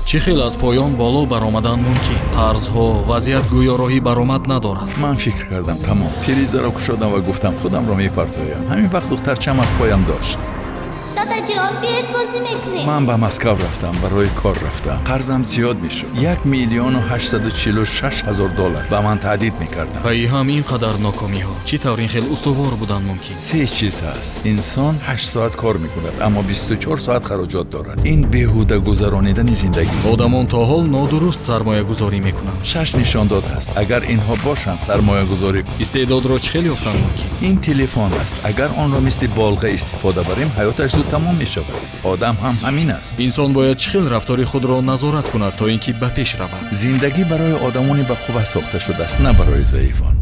چه خیلی از پایان بالا برآمدن ممکن؟ قرضها وضعیت گویا راهی برآمد ندارد. من فکر کردم تمام، پریزه را کشادم و گفتم خودم را میپرتایم. همین وقت دخترچم از پایم داشت. دادا جان بیاید بازی میکنیم. من به مسکو رفتم، برای کار رفتم. قرضم زیاد میشد. 1,846,000 به من تهدید میکردن. پای هم اینقدر ناکامی ها چی طور این خیلی استوار بودن ممکن؟ 3 چیز هست. انسان 8 ساعت کار میکند اما 24 ساعت خراجات دارد. این بیهوده گذرانیدن زندگی است. آدمان تا حال نادرست سرمایه گذاری میکنن. 6 نشان داد هست. اگر اینها باشند سرمایه گذاری کن. استعداد را چه خیلی یافتن ممکن؟ این تلفن است. اگر آن را مثل بالغه استفاده بریم حیاتش زود تمام میشود. آدم هم همین است. انسان باید چه خیلی رفتار خود را نظارت کند تا اینکه به پیش رود. زندگی برای آدمانی به خوب ساخته شده است، نه برای ضعیفان.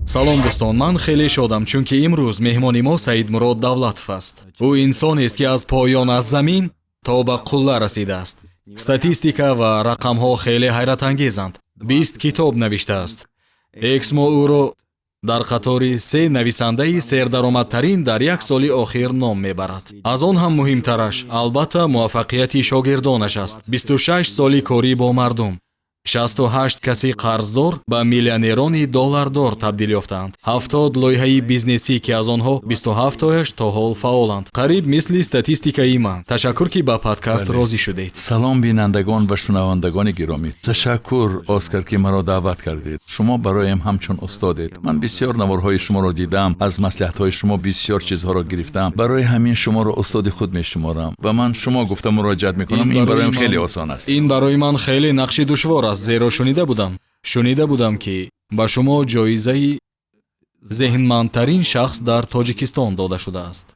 سلام دوستان، من خیلی شادم چونکه امروز مهمانی ما سعید مراد давлатов است. او انسانی است که از پایان از زمین تا به قله رسیده است. استاتистика و رقم ها خیلی حیرت انگیزند. 20 کتاب نوشته است. اکسمو او را در قطار 3 نویسنده سردرآمدترین در یک سال اخیر نام میبرد. از آن هم مهمترش البته موفقیت شاگردانش است. 26 سالی کاری با مردم. 68 کسی قرضدار به میلیونرانی دلاردار تبدیل یافتند. 70 لایحه بیزنسی که از آنها 27 تایش تا حال فعالند. قریب مثل استاتистикаи من. تشکر که به پادکست راضی شدید. سلام بینندگان و شنوندگان گرامی. تشکر اسکار که مرا دعوت کردید. شما برایم همچون استادید. من بسیار نوارهای شما را دیدم، از مصلحت‌های شما بسیار چیزها را گرفتم. برای همین شما را استاد خود میشمارم و من شما گفتم مراجعت میکنم. این برایم خیلی آسان است. این برای من خیلی نقش دشوار است. زیرا شنیده بودم که به شما جایزه ذهنمندترین شخص در تاجیکستان داده شده است.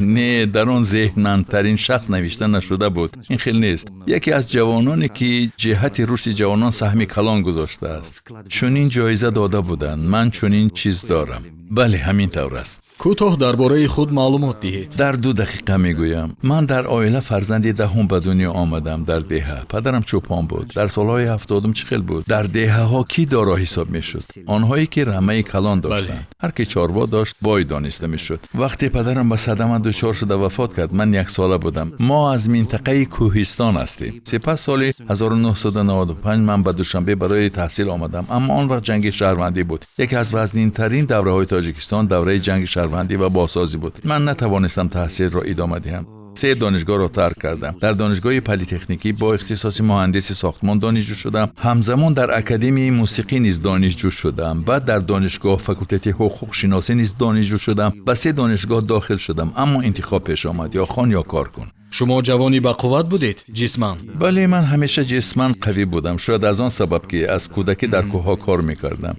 نه، در آن ذهنمندترین شخص نوشته نشده بود. این خیلی نیست. یکی از جوانانی که جهت رشد جوانان سهم کلان گذاشته است. چون این جایزه داده بودند. من چون این چیز دارم. بله، همین طور است. کوتاه درباره خود معلومات دهید. در 2 دقیقه میگویم. من در عائله فرزند دهم به دنیا آمدم در دهه. پدرم چوپان بود. در سالهای 70 چخل بود. در دهه ها کی دارا حساب میشد؟ آنهایی که رمه کلان داشتند. هر کی چاروا داشت بای دانسته میشد. وقتی پدرم به صدمه دچار شد و وفات کرد، من 1 ساله بودم. ما از منطقه کوهستان هستیم. سپس سال 1995 من به دوشنبه برای تحصیل آمدم، اما آن وقت جنگ شهروندی بود. یکی از وزنین‌ترین دوره‌های تاجیکستان دوره جنگ شهروندی و بازسازی بود. من نتوانستم تحصیل را ادامه دهم. 3 دانشگاه را ترک کردم. در دانشگاه پلی‌تکنیکی با اختصاص مهندسی ساختمان دانشجو شدم. همزمان در اکادمی موسیقی نیز دانشجو شدم. بعد در دانشگاه فاکولته حقوق شناسی نیز دانشجو شدم. به 3 دانشگاه داخل شدم، اما انتخاب پیش آمد، یا خوان یا کار کن. شما جوانی با قوت بودید جسماً؟ بله، من همیشه جسماً قوی بودم. شاید از آن سبب که از کودکی در کوه‌ها کار می‌کردم.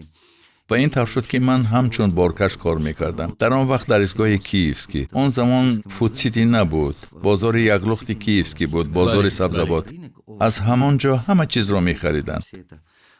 و این طور شد که من همچون بارکش کار میکردم. در آن وقت در ایستگاه کیفسکی، آن زمان فود سیتی نبود، بازار یگلخت کیفسکی بود، بازار سبزوات. از همانجا همه چیز را میخریدند.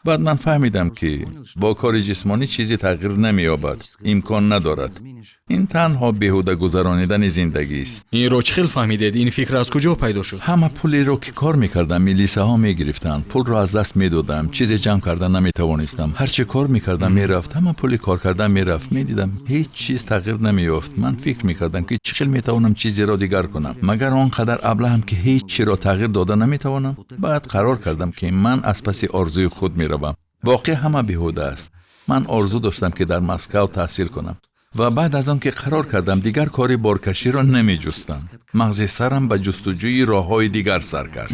بعد من فهمیدم که با کار جسمانی چیزی تغییر نمی‌یابد، امکان ندارد. این تنها بیهوده گذرانیدن زندگی است. این رو چخیل فهمیدید؟ این فکر از کجا پیدا شد؟ همه پولی رو که کار میکردم میلیسه ها میگرفتن. پول رو از دست میدادم. چیزی جمع کردن نمیتوانستم. هر چه کار میکردم میرفت. همه پولی کار کردن میرفت. میدیدم هیچ چیز تغییر نمیافت. من فکر میکردم که چخیل میتوانم چیزی را دیگر کنم، مگر آنقدر ابلهم که هیچ چی را تغییر دادن نمیتوانم. بعد قرار کردم که من از پس آرزوی خود میروم. واقع همه بیهوده است. من آرزو داشتم که در مسکو تحصیل کنم و بعد از آن که قرار کردم دیگر کاری بارکشی را نمی جستم. مغز سرم به جستجوی راه‌های دیگر سر کرد.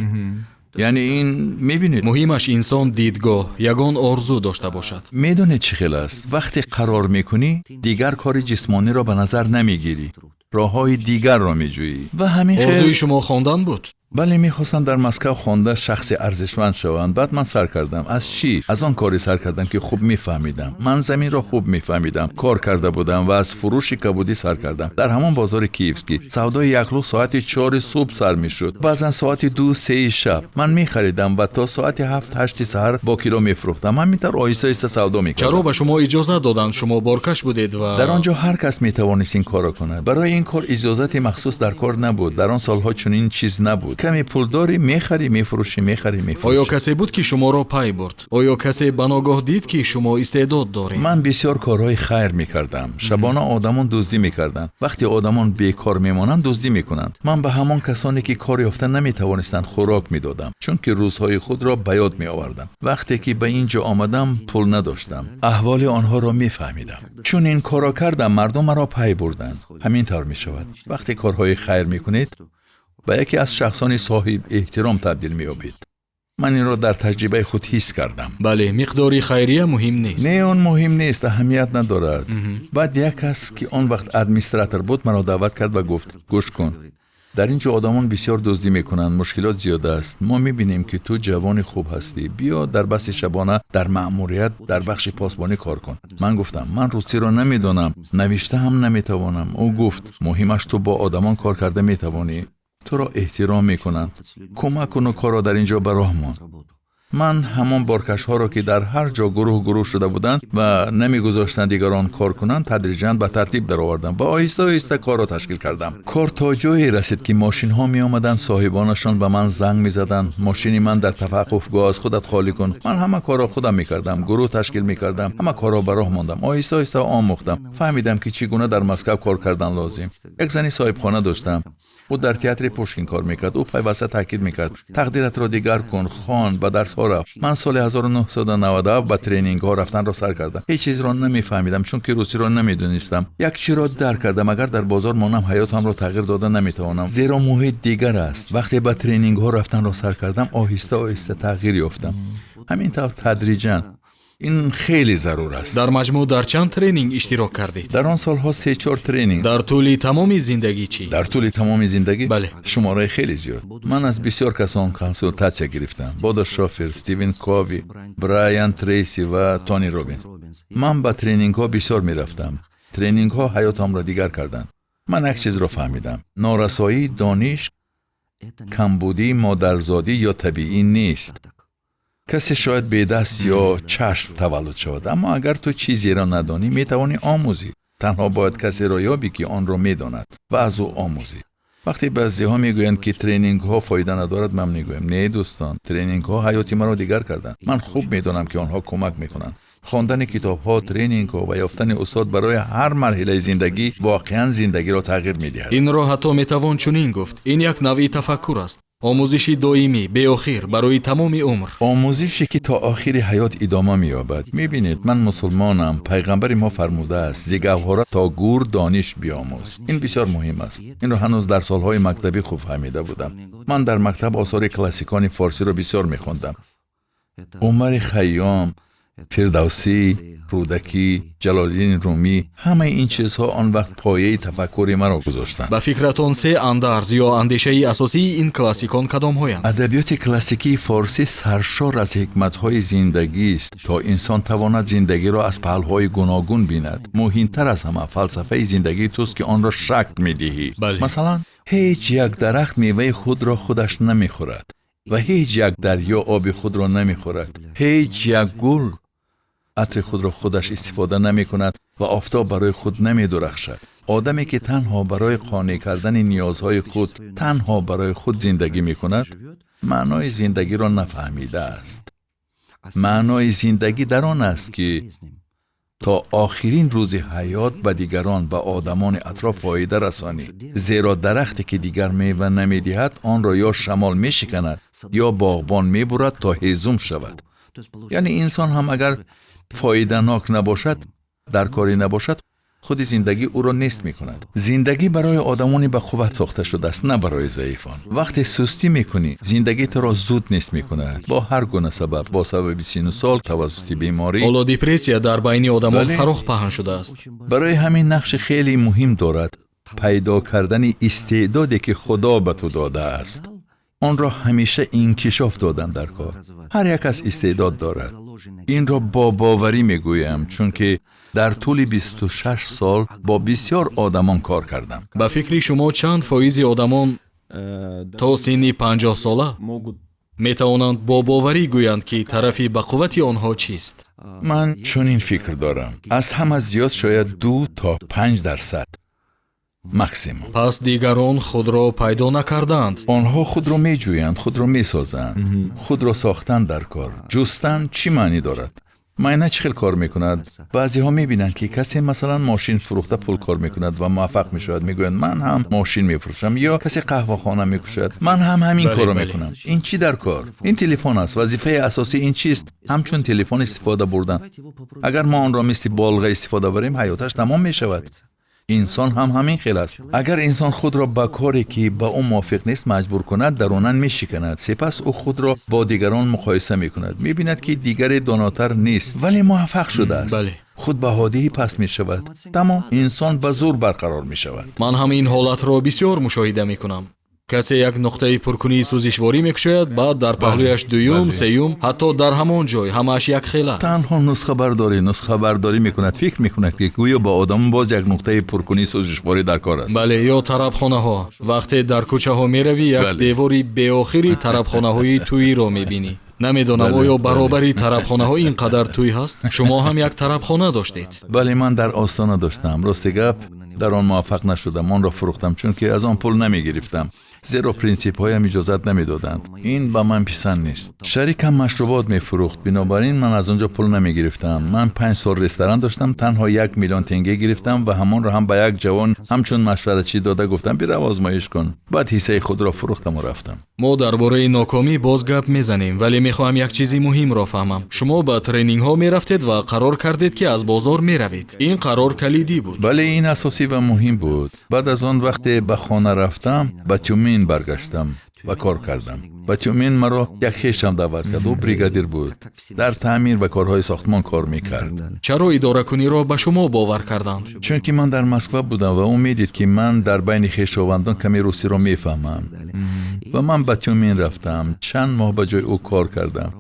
یعنی این میبینید، مهمش انسان دیدگاه، یگان آرزو داشته باشد. میدونید چه خیلی است؟ وقتی قرار میکنی دیگر کاری جسمانی را به نظر نمیگیری، راه‌های دیگر را میجویی. و همین آرزوی شما خواندن بود؟ بله، میخواستم در مسکو خوانده شخص ارزشمند شوم. بعد من سر کردم. از چی؟ از آن کاری سر کردم که خوب میفهمیدم. من زمین را خوب میفهمیدم. کار کرده بودم و از فروش کبودی سر کردم. در همان بازار کیفسکی سودای یخلو ساعت 4 صبح سر میشد. بعضا ساعت 2-3 شب من میخریدم و تا ساعت 7-8 سحر با کیلو میفروختم. همینطور آهسته آهسته سودا میکردم. چرا به شما اجازه دادن؟ شما بارکش بودید و در آنجا هر کس میتوانست این کارو کنه. برای این کار اجازه مخصوص در کار نبود. در آن سالها چنین چیز نبود. کمی پول داری میخری میفروشی میخری оё میفروشی. касе буд ки шуморо пай бурд? оё касе ба ногоҳ дид ки шумо истеъдод доред? من بسیار کارهای خیر میکردم. شبانه آدمان دزدی میکردند. وقتی آدمان بیکار میمانند دزدی میکنند. من به همان کسانی که کار یافته نمیتوانستند خوراک میدادم، چون که روزهای خود را به یاد میآوردم. وقتی که به اینجا آمدم پول نداشتم. احوال آنها را میفهمیدم. چون این کارا کردم مردم مرا پی بردند. همین طور میشود. وقتی کارهای خیر میکنید به یکی از شخصان صاحب احترام تبدیل مییابید. من این را در تجربه خود حس کردم. бале миқдори хайрия муҳим нест. نه اون مهم نیست، اهمیت ندارد. بعد یک کس که آن وقت ادمنستراتور بود مرا دعوت کرد و گفت گوش کن، در اینجا آدمان بسیار دزدی میکنند، مشکلات زیاد است. ما میبینیم که تو جوان خوب هستی، بیا در بس شبانه در مأموریت در بخش پاسبانی کار کن. من گفتم من روسی را نمیدانم، نوشته هم نمیتوانم. او گفت مهمش تو با آدمان کار کرده میتوانی، تو را احترام میکنند، کمک کن و کار را در اینجا به راه مان. من همان بارکش ها را که در هر جا گروه شده بودند و نمیگذاشتند دیگران کار کنند تدریجاً به ترتیب درآوردم و آهسته آهسته کار را تشکیل کردم. کار تا جایی رسید که ماشین ها می آمدند، صاحبانشان به من زنگ می زدند ماشین من در توقفگاه از خودت خالی کن. من همه کار را خودم می کردم، گروه تشکیل می کردم، همه کار را به راه ماندم. آهسته آهسته آموختم، فهمیدم که چگونه در مسکو کار کردن لازم. یک زنی صاحب خانه داشتم، او در تئاتر پوشکین کار میکرد. او پیوسته تاکید میکرد تقدیرت را دیگر کن، خوان، به درس ها رفت. من سال 1990 به ترینینگ ها رفتن را سر کردم. هیچ چیز را نمیفهمیدم چون که روسی را نمیدونستم. یک چیز را درک کردم، اگر در بازار مانم حیاتم را تغییر داده نمیتوانم، زیرا محیط دیگر است. وقتی به ترینینگ ها رفتن را سر کردم آهسته آهسته تغییر یافتم. همین طور تدریجاً. این خیلی ضرور است. дар маҷмӯъ дар чанд тренинг иштирок кардед? در آن سالها 3-4 ترینینگ. дар тӯли тамоми зиндагӣ чӣ? در طول تمام زندگی بله. شماره خیلی زیاد. من از بسیار کسان کنسولتاسیا گرفتم. بودا شوفر، استیون کووی، برایان تریسی و تونی روبینز. من به ترینینگ ها بسیار می رفتم. ترینینگ ها حیاتم را دیگر کردند. من یک چیز را فهمیدم، نارسایی دانش کمبودی مادرزادی یا طبیعی نیست. کسی شاید به دست یا چشم تولد شود، اما اگر تو چیزی را ندانی می توانی آموزی. تنها باید کسی را یابی که آن را می داند و از او آموزی. وقتی بعضی ها می گویند که ترینینگ ها فایده ندارد، من می گویم نه دوستان، ترینینگ ها حیاتی مرا دیگر کردند. من خوب می دانم که آنها کمک می کنند. خواندن کتاب ها، ترینینگ ها و یافتن استاد برای هر مرحله زندگی واقعا زندگی را تغییر می دهد. инро ҳатто метавон чунин гуфт: ин як навъи тафаккур аст, омӯзиши доимӣ беохир барои тамоми умр. آموزشی که تا آخر حیات ادامه می‌یابد. می‌بینید من مسلمانم. پیغمبر ما فرموده است ز گوهر تا گور دانش بیاموز. این بسیار مهم است. این را هنوز در سالهای مکتبی خوب فهمیده بودم. من در مکتب آثار کلاسیکان فارسی را بسیار می‌خواندم. عمر خیام، فردوسی، رودکی، جلال‌الدین رومی، همه این چیزها آن وقت پایه تفکر مرا گذاشتند. ба фикратон се андарз ё андешаи асосии ин классикон кадомҳоянд? ادبیات کلاسیکی فارسی سرشار از حکمت‌های زندگی است تا انسان تواند زندگی را از پهلوهای گوناگون بیند. مهمتر از همه فلسفه زندگی توست که آن را شکل می‌دهی. بله. مثلا هیچ یک درخت میوه خود را خودش نمیخورد و هیچ یک دریا آب خود را نمیخورد. هیچ یک گل عطر خود را خودش استفاده نمی کند و آفتاب برای خود نمی درخشد. آدمی که تنها برای قانع کردن نیازهای خود تنها برای خود زندگی می کند معنای زندگی را نفهمیده است. معنای زندگی در آن است که تا آخرین روز حیات به دیگران و آدمان اطراف فایده رسانی. زیرا درختی که دیگر میوه نمیدهد آن را یا شمال می شکند یا باغبان می برد تا هیزم شود. یعنی انسان هم اگر فایده ناک نباشد، در کاری نباشد، خود زندگی او را نیست می کند. زندگی برای آدمانی به قوت ساخته شده است، نه برای ضعیفان. وقتی سستی می کنی زندگی تو را زود نیست می کند. با هر گونه سبب، با سبب سن و سال، توسط بیماری. ҳоло депрессия дар байни одамон بله. фароғ паҳн шудааст. برای همین نقش خیلی مهم دارد پیدا کردن استعدادی که خدا به تو داده است. آن را همیشه انکشاف دادن در کار. هر یک از استعداد دارد. این را با باوری میگویم چون که در طول 26 سال با بسیار آدمان کار کردم. ба фикри шумо чанд фоизи одамон то синни 50 сола метавонанд бо боварӣ гӯянд ки тарафи ба қуввати онҳо чист? من چنین فکر دارم از همه زیاد شاید 2 تا 5%. максимум. пас дигарон худро пайдо накарданд. آنها خود را میجویند، خود را میسازند، خود را ساختن در کار. جستن چی معنی دارد؟ معنا چه خیلی کار میکند؟ بعضی ها میبینند که کسی مثلا ماشین فروخته پول کار میکند و موفق میشود، میگویند من هم ماشین میفروشم، یا کسی قهوه خانه میکشد، من هم همین کارو میکنم. این چی در کار؟ این تلفن است. وظیفه اساسی این چیست؟ همچون تلفن استفاده بردن. اگر ما آن را مثل بالغ استفاده بریم، حیاتش تمام میشود. انسان هم همین خیل است. اگر انسان خود را به کاری که با او موافق نیست مجبور کند، دروناً میشکند. سپس او خود را با دیگران مقایسه میکند، میبیند که دیگر داناتر نیست ولی موفق شده است. بله. خود به حادی پس میشود. تمام انسان به زور برقرار میشود. ман ҳам ин ҳолатро бисёр мушоҳида мекунам. касе як нуқтаи пуркунии сӯзишворӣ мекушояд, баъд дар паҳлӯяш дуюм, сеюм, ҳатто дар ҳамон ҷой ҳамааш як хела. تنها نسخه برداری میکند، فکر میکند که گویا با آدم باز یک نقطه پرکنی سوزشواری در کار است. бале ё тарабхонаҳо. вақте дар кӯчаҳо меравӣ, як Бале. девори беохири тарабхонаҳои тӯиро мебинӣ. намедонам оё баробари тарабхонаҳо ин қадар тӯй ҳаст? шумо ҳам як тарабхона доштед? ولی من در آستانه داشتم. راست گپ در آن موفق نشدم. آن را فروختم چون که از آن پول نمی گرفتم. زیرا پرینسیپ هایم اجازت نمیدادند. این با من پسند نیست. شریکم مشروبات میفروخت، بنابراین من از آنجا پول نمی گرفتم. من 5 سال رستوران داشتم، تنها 1 میلیون تنگه گرفتم و همان را هم به یک جوان همچون مشورتچی داده گفتم بیا آزمایش کن. بعد حصه خود را فروختم و رفتم. мо дар бораи нокомӣ боз гап мезанем, вале мехоҳам як чизи муҳимро фаҳмам. шумо ба тренингҳо мерафтед ва қарор кардед ки аз бозор меравед. ин қарор калидӣ буд. بله این اساسی و مهم بود. بعد از آن وقتی به خانه رفتم، به تیومین برگشتم و کار کردم. به تیومین مرا یک خویشم دعوت کرد. او بریگادیر بود. در تعمیر و کارهای ساختمان کار میکرد. чаро идоракуниро ба шумо бовар карданд? چون که من در مسکو بودم و او میدید که من در بین خویشاوندان کمی روسی را میفهمم و من به تیومین رفتم. چند ماه به جای او کار کردم.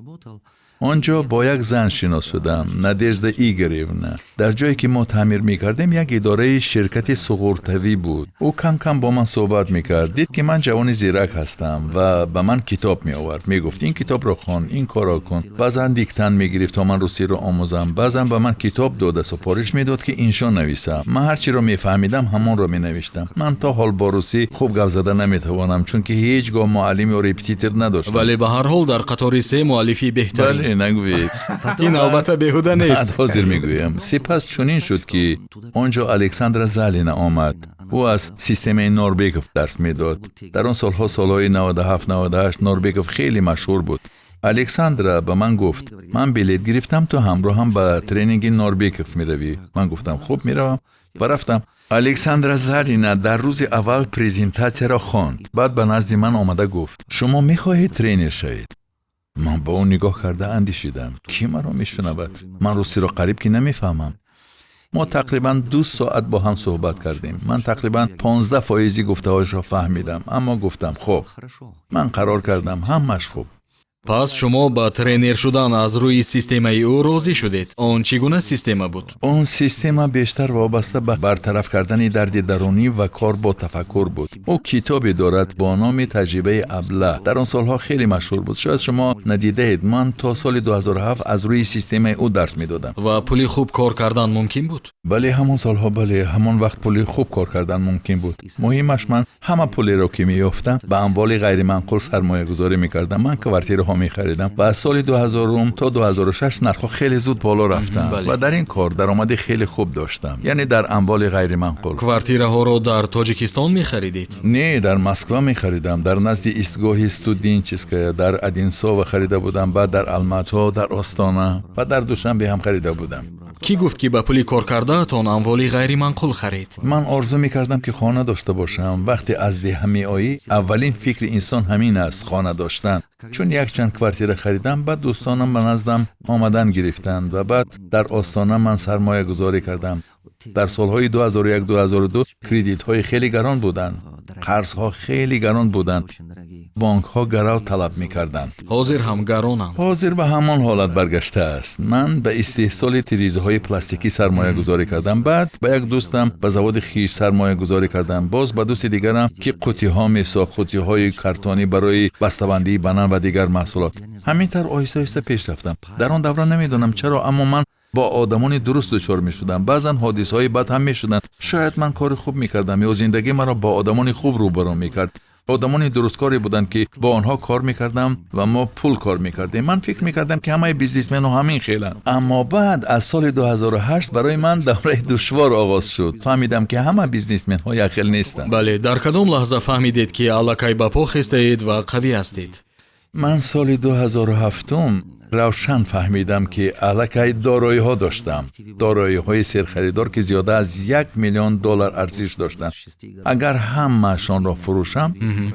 آنجا با یک زن شناس شدم، نادژدا ایگوریونا. در جایی که ما تعمیر میکردیم یک اداره شرکت سوغورتوی بود. او کم کم با من صحبت میکرد. دید که من جوان زیرک هستم و به من کتاب میآورد. میگفت این کتاب را خوان، این کارا کن. بعضا دیکتن میگرفت تا من روسی را آموزم. بعضا به من کتاب داد، سفارش میداد که اینشا نویسم. من هر چی را میفهمیدم همان را مینوشتم. من تا حال با روسی خوب گپ زدن نمیتوانم چون که هیچگاه معلم یا رپتیتور نداشتم. вале ба ҳар ҳол дар қатори се муаллифи беҳтарин. نگوید. ин албатта беҳуда нест. حاضر میگویم. سپس چنین شد که آنجا الکساندر زالین آمد. او از سیستم نوربیکوف درس میداد. در آن سالها سالهای 97-98 نوربیکوف خیلی مشهور بود. الکساندر به من گفت من بلیط گرفتم تو همراه هم به ترینینگ نوربیکوف میروی؟ من گفتم خوب میروم و رفتم. الکساندر زالین در روز اول پرزنتاسیون را خواند. بعد به نزد من آمده گفت شما میخواهید ترینر شوید؟ من با اون نگاه کرده اندیشیدم کی مرا میشنود؟ من روسی را قریب که نمیفهمم. ما تقریبا 2 ساعت با هم صحبت کردیم. من تقریبا 15% گفته‌هایش را فهمیدم، اما گفتم خب من قرار کردم همش خوب. пас шумо ба тренер шудан аз рӯи системаи ӯ розӣ шудед. он чӣ гуна система буд? اون سیستم بیشتر وابسته به برطرف کردن درد درونی و کار با تفکر بود. او کتابی دارد با نام تجربه ابله. در آن سالها خیلی مشهور بود. شاید شما ندیده اید. من تا سال 2007 از روی سیستم او درس میدادم. ва пули хуб кор кардан мумкин буд? بله همون سالها بله همون وقت پولی خوب کار کردن ممکن بود. مهمش من همه پولی را که میافتم به اموال غیر منقول سرمایه گذاری میکردم. من کوارتیرها میخریدم و از سال 2000 تا 2006 نرخ خیلی زود بالا رفتن و در این کار درآمد خیلی خوب داشتم. یعنی در اموال غیر منقول. квартираҳоро дар тоҷикистон мехаридед? نه در مسکو میخریدم. در نزد ایستگاه استودینچسکایا در ادینسوو خریده بودم. بعد در الماتا، در آستانه و در دوشنبه هم خریده بودم. кӣ гуфт ки ба пули коркардаатон амволи ғайриманқул харид? من آرزو میکردم که خانه داشته باشم. وقتی از ده میآیی اولین فکر انسان همین است، خانه داشتن. چون یک چند کوارتیر خریدم، بعد دوستانم به نزدم آمدن گرفتند و بعد در آستانه من سرمایه گذاری کردم. در سالهای 2001-2002 کردیت های خیلی گران بودند. قرض ها خیلی گران بودند. بانک ها گرو طلب میکردند. ҳозир ҳам гаронанд. حاضر به همان حالت برگشته است. من به استحصال تیریزه های پلاستیکی سرمایه گذاری کردم. بعد به یک دوستم به زواد خیش سرمایه گذاری کردم. باز به دوست دیگرم که قوطی ها میساخت، قوطی های کارتونی برای بسته‌بندی بنان و دیگر محصولات. همینطور آهسته آهسته پیش رفتم. در آن دوران نمیدونم چرا اما من با آدمانی درست دچار میشدم. بعضن حادثه‌های بد هم میشدن. شاید من کار خوب میکردم یا زندگی مرا با آدمانی خوب روبرو میکرد. آدمانی درستکاری بودند که با آنها کار میکردم و ما پول کار میکردیم. من فکر میکردم که همه بیزنسمن ها همین خیلن. اما بعد از سال 2008 برای من دوره دشوار آغاز شد. فهمیدم که همه بیزنسمن ها یک خیل نیستند. бале дар кадом лаҳза фаҳмидед ки аллакай ба по хестаед ва қавӣ ҳастед? من سال 2007 روشن فهمیدم که الکی دارایی ها داشتم. دارایی های سرخریدار که زیاده از $1,000,000 ارزش داشتند. اگر همه‌شان را فروشم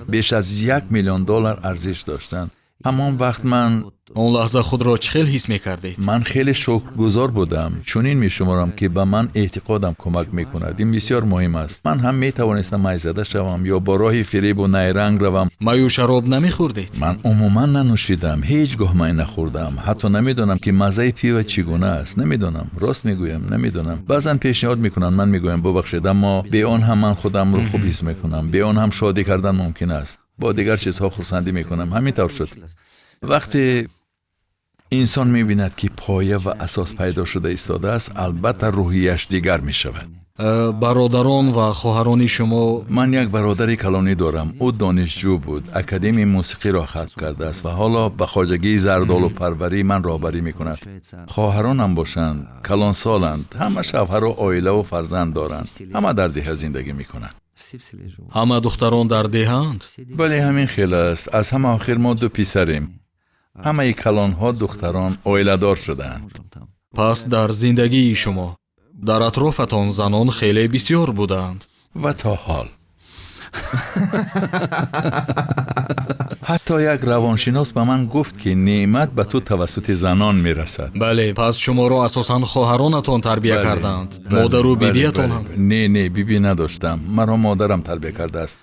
بیش از $1,000,000 ارزش داشتند. همان وقت من он лаҳза худро чӣ хел ҳис мекардед? من خیلی شکرگزار بودم. چنین میشمارم که به من اعتقادم کمک میکند. این بسیار مهم است. من هم میتوانستم مایزده شوم یا با راه فریب و نیرنگ روم. маю шароб намехӯрдед? من عموما ننوشیدم. هیچگاه می نخوردم. حتی نمیدونم که مزه پیو چگونه است. نمیدونم. راست میگویم نمیدونم. بعضن پیشنهاد میکنن. من میگویم ببخشید اما به آن هم من خودم رو خوب حس میکنم. به آن هم شادی کردن ممکن است. با دیگر چیزها خرسندی میکنم. همین طور شد. وقتی انسان می‌بیند که پایه و اساس پیدا شده ایستاده است، البته روحیش دیگر می‌شود. бародарон ва хоҳарони шумо من یک برادری کلانی دارم. او دانشجو بود. اکادمی موسیقی را ختم کرده است و حالا به خواجگی زردآلو پروری من راهبری می‌کند. خواهرانم باشند، کلان سالند. همه شوهر و عائله و فرزند دارند. همه در ده زندگی می‌کنند. ҳама духтарон дар деҳаанд? بله همین خیلی است. از همه آخر ما 2 پسریم. همه کلان ها دختران عائله دار شدند. пас дар зиндагии шумо дар атрофатон занон хеле бисёр буданд. و تا حال حتی یک روانشناس به من گفت که نعمت به تو توسط زنان میرسد. бале пас шуморо асосан хоҳаронатон тарбия карданд? модару бибиятон ҳам? نه بیبی نداشتم. مرا مادرم تربیه کرده است.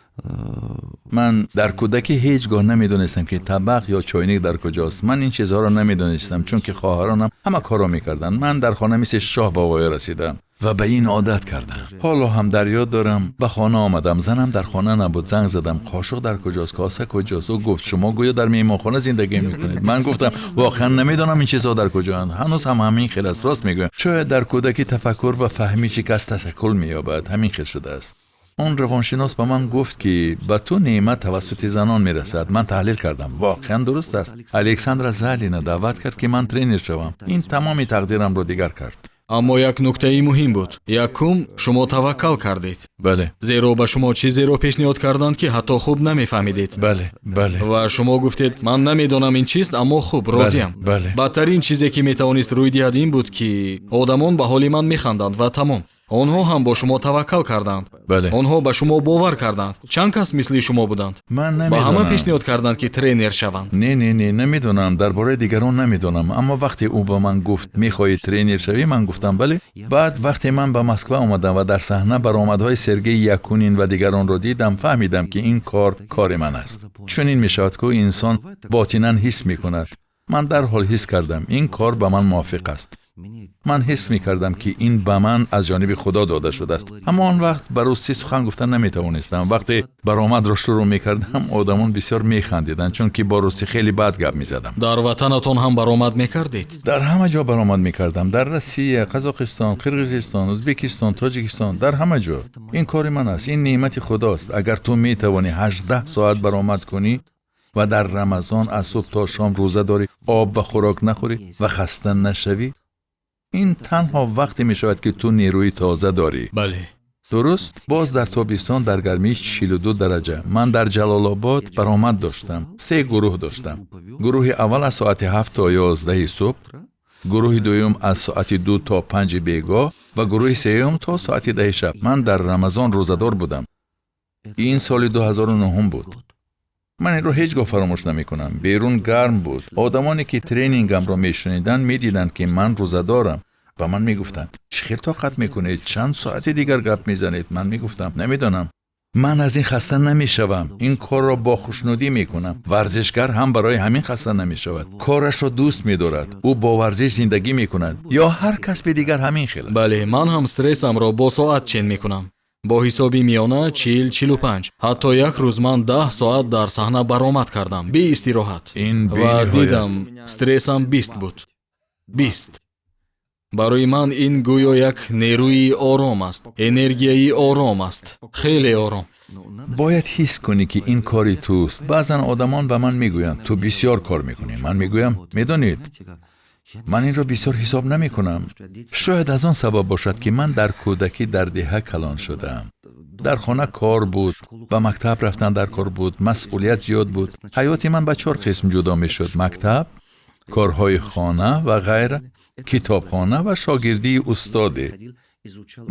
من در کودکی هیچگاه نمیدونستم که طبق یا چاینک در کجاست. من این چیزها را نمیدونستم چون که خواهرانم همه کارا میکردن. من در خانه مثل شاه به وای رسیدم و به این عادت کردم. حالا هم در یاد دارم به خانه آمدم. زنم در خانه نبود. زنگ زدم قاشق در کجاست، کاسه کجاست. او گفت شما گویا در میهمانخانه زندگی میکنید. من گفتم واقعا نمیدونم این چیزها در کجاست. هنوز هم همین خیلی است. راست میگویم. شاید در کودکی تفکر و فهمی شکست تشکل مییابد. همین خیلی شده است. اون روانشناس به من گفت که به تو نعمت توسط زنان میرسد. من تحلیل کردم. واقعا درست است. الکساندرا زالینه دعوت کرد که من ترینر شوم. این تمام تقدیرم رو دیگر کرد. аммо як нуктаи муҳим буд. якум шумо таваккал кардед. بله зеро ба шумо чизеро пешниҳод карданд ки ҳатто хуб намефаҳмидед. بله ва шумо гуфтед ман намедонам ин чист, аммо хуб розиам. بله. бадтарин чизе ки метавонист рӯй диҳад ин буд ки одамон ба ҳоли ман механданд ва тамом. онҳо ҳам бо шумо таваккал карданд. بله. онҳо ба шумо бовар карданд. чанд кас мисли шумо буданд? من ба ҳама نمیدونم. пешниҳод карданд ки тренер шаванд. نه نمیدونم. درباره دیگران نمیدونم. اما وقتی او به من گفت میخوای ترینر شوی من گفتم بله. بعد وقتی من به مسکو آمدم و در صحنه برآمدهای سرگئی یکونین و دیگران رو دیدم فهمیدم که این کار من است. چون این میشود که انسان باطناً حس میکند. من در حال حس کردم این کار به من موافق است. من حس می‌کردم که این به من از جانب خدا داده شده است. اما آن وقت برای سخن گفتن نمی‌توانستم. وقتی برآمد را شروع می‌کردم آدمان بسیار می‌خندیدند چون که با روسی خیلی بد گپ می‌زدم. дар ватанатон ҳам баромад мекардед? در همه جا برآمد می‌کردم. در روسیه، قزاقستان، قرقیزستان، ازبکستان، تاجیکستان، در همه جا. این کار من است. این نعمت خداست. اگر تو می‌توانی 18 ساعت برآمد کنی و در رمضان از صبح تا شام روزه داری، آب و خوراک نخوری و خسته نشوی، این تنها وقتی می شود که تو نیروی تازه داری. бале درست؟ باز در تابستان در گرمی 42 درجه. من در جلال آباد برآمد داشتم. 3 گروه داشتم. گروه اول از ساعت 7 تا 11 صبح، گروه دوم از ساعت 2 تا 5 بیگاه و گروه سوم تا ساعت 10 شب. من در رمضان روزدار بودم. این سال 2009 بود. من این رو هیچگاه فراموش نمی کنم. بیرون گرم بود. آدمانی که ترینینگم رو می شنیدن می دیدن که من روزه دارم و من می گفتن چه طاقت می کنید؟ چند ساعت دیگر گپ می زنید؟ من می گفتم نمیدانم. من از این خسته نمی شوم. این کار را با خوشنودی می کنم. ورزشگر هم برای همین خسته نمی شود. کارش را دوست می دارد. او با ورزش زندگی می کند. یا هر کس به دیگر همین خیلی. бале ман ҳам стрессамро бо соат чен мекунам. бо ҳисоби миёна 40-45. ҳатто як рӯз ман 10 соат дар саҳна баромад кардам бе истироҳат. این ва дидам стрессам 20 буд. 20. барои ман ин гӯё як нерӯи ором аст, энергияи ором аст, хеле ором. бояд ҳис кунӣ ки ин кори туст. баъзан одамон ба ман мегӯянд ту бисёр кор мекунӣ. ман мегӯям медонед, ман инро бисёр ҳисоб намекунам. шояд аз он сабаб бошад ки ман дар кӯдакӣ дар деҳа калон шудаам. дар хона кор буд, ба мактаб рафтан дар кор буд, масъулият зиёд буд. ҳаёти ман ба 4 қисм ҷудо мешуд: мактаб, корҳои хона ва ғайра, китобхона ва шогирдии устоде.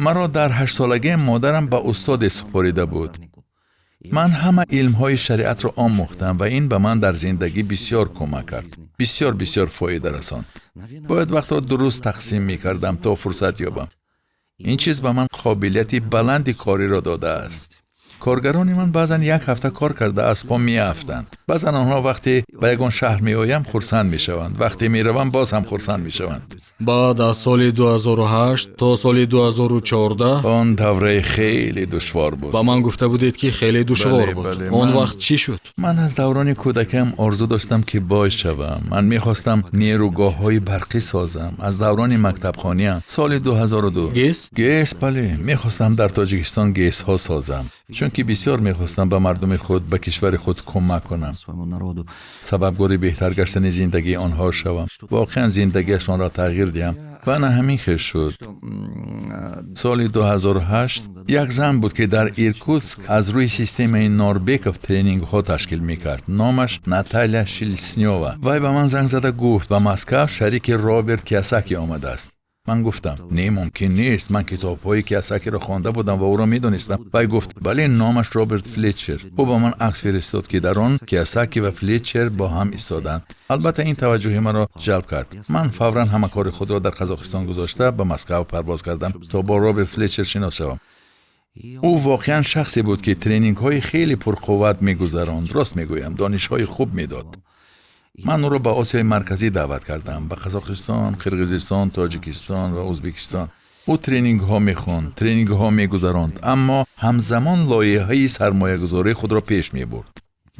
маро дар 8 солагиам модарам ба устоде супорида буд. ман ҳама илмҳои шариатро омӯхтам ва ин ба ман дар зиндагӣ бисёр кӯмак кард. бисёр фоида расонд. бояд вақтро дуруст тақсим мекардам то фурсат ёбам. ин чиз ба ман қобилияти баланди кориро додааст. коргарони ман баъзан 1 ҳафта кор карда аз по меафтанд. баъзан онҳо вақте ба ягон шаҳр меоям хурсанд мешаванд, вақте меравам боз ҳам хурсанд мешаванд. баъд аз соли 2008 то соли 2014 он давраи хеле душвор буд. ба ман гуфта будед ки хеле душвор буд. бале, он ман- вақт чӣ шуд? ман аз даврони кӯдакиам орзу доштам ки боз шавам. ман мехостам нерӯгоҳҳои барқӣ созам. аз даврони мактабхониам соли 2002 гес бале, мехостам дар тоҷикистон гесҳо созам, чунки бисёр мехостам ба мардуми худ, ба кишвари худ кӯмак кунам, сабабгори беҳтар гаштани зиндагии онҳо шавам, воқеан зиндагиашонро тағйир диҳам. ва ана ҳамин хеш шуд. соли 2008 як зан буд ки дар Иркутск аз рӯи системаи Норбеков тренингҳо ташкил мекард. номаш Наталья Шилснёва. вай ба ман занг зада гуфт ба Москав шарики Роберт Киясаки омадааст. ман гуфтам не, мумкин нест. ман китобҳои Киясакиро хонда будам ва ӯро медонистам. вай гуфт бале, номаш Роберт Флетчер. ӯ ба ман акс фиристод ки дар он Киясаки ва Флетчер бо ҳам истоданд. албатта ин таваҷҷӯҳи маро ҷалб кард. ман фавран ҳама кори худро дар Қазоқистон гузошта ба Москав парвоз кардам то бо Роберт Флетчер шинос шавам. ӯ воқеан шахсе буд ки тренингҳои хеле пурқувват мегузаронд. рост мегӯям, донишҳои хуб медод. ман ӯро ба Осиёи марказӣ даъват кардам, ба Қазоқистон, Қирғизистон, Тоҷикистон ва Ӯзбекистон. ӯ тренингҳо мехонд, тренингҳо мегузаронд, аммо ҳамзамон лоиҳаи сармоягузории худро пеш мебурд.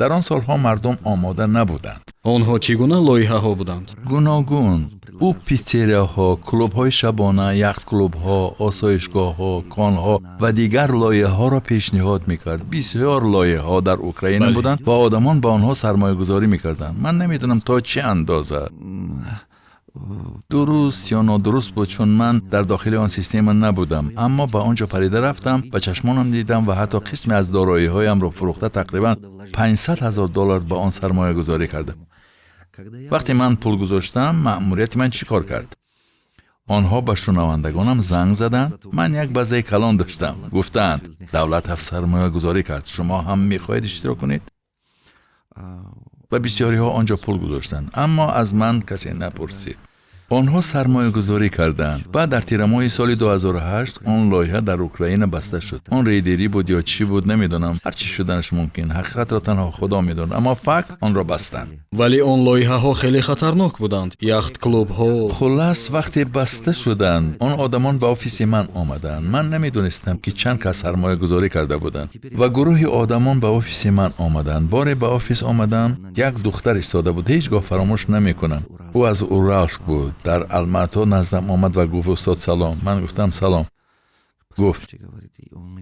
дар он солҳо мардум омода набуданд. онҳо чӣ гуна лоиҳаҳо буданд? гуногун. ӯ питсерияҳо, клубҳои шабона, яхтклубҳо, осоишгоҳҳо, конҳо ва дигар лоиҳаҳоро пешниҳод мекард. бисёр лоиҳаҳо дар Украина буданд ва одамон ба онҳо сармоягузорӣ мекарданд. ман намедонам то чӣ андоза. дуруст ё нодуруст буд, чун ман дар дохили он система набудам, аммо ба он ҷо парида рафтам, ба чашмонам дидам ва ҳатто қисме аз дороиҳоямро фурӯхта тақрибан $500,000 ба он сармоягузорӣ кардам. вақте ман пул гузоштам, маъмурияти ман чӣ кор кард? онҳо ба шунавандагонам занг заданд. ман як базаи калон доштам. гуфтанд давлат ҳафт сармоягузорӣ кард, шумо ҳам мехоҳед иштирок кунед? ва бисёриҳо он ҷо пул гузоштанд, аммо аз ман касе напурсид. онҳо сармоягузорӣ карданд. баъд дар тирамоҳи соли 2008 он лоиҳа дар Украина баста шуд. он рейдерӣ буд ё чӣ буд, намедонам. ҳар чӣ шуданаш мумкин. ҳақиқатро танҳо худо медонад, аммо факт онро бастанд. вале он лоиҳаҳо хеле хатарнок буданд. яхтклубҳо. хулас вақте баста шуданд, он одамон ба офиси ман омаданд. ман намедонистам ки чанд кас сармоягузорӣ карда буданд. ва гурӯҳи одамон ба офиси ман омаданд. боре ба офис омадам, як духтар истода буд. ҳеҷ гоҳ фаромӯш намекунам. ӯ аз Уралск буд. дар Алмато наздам омад ва гуфт устод салом. ман гуфтам салом. гуфт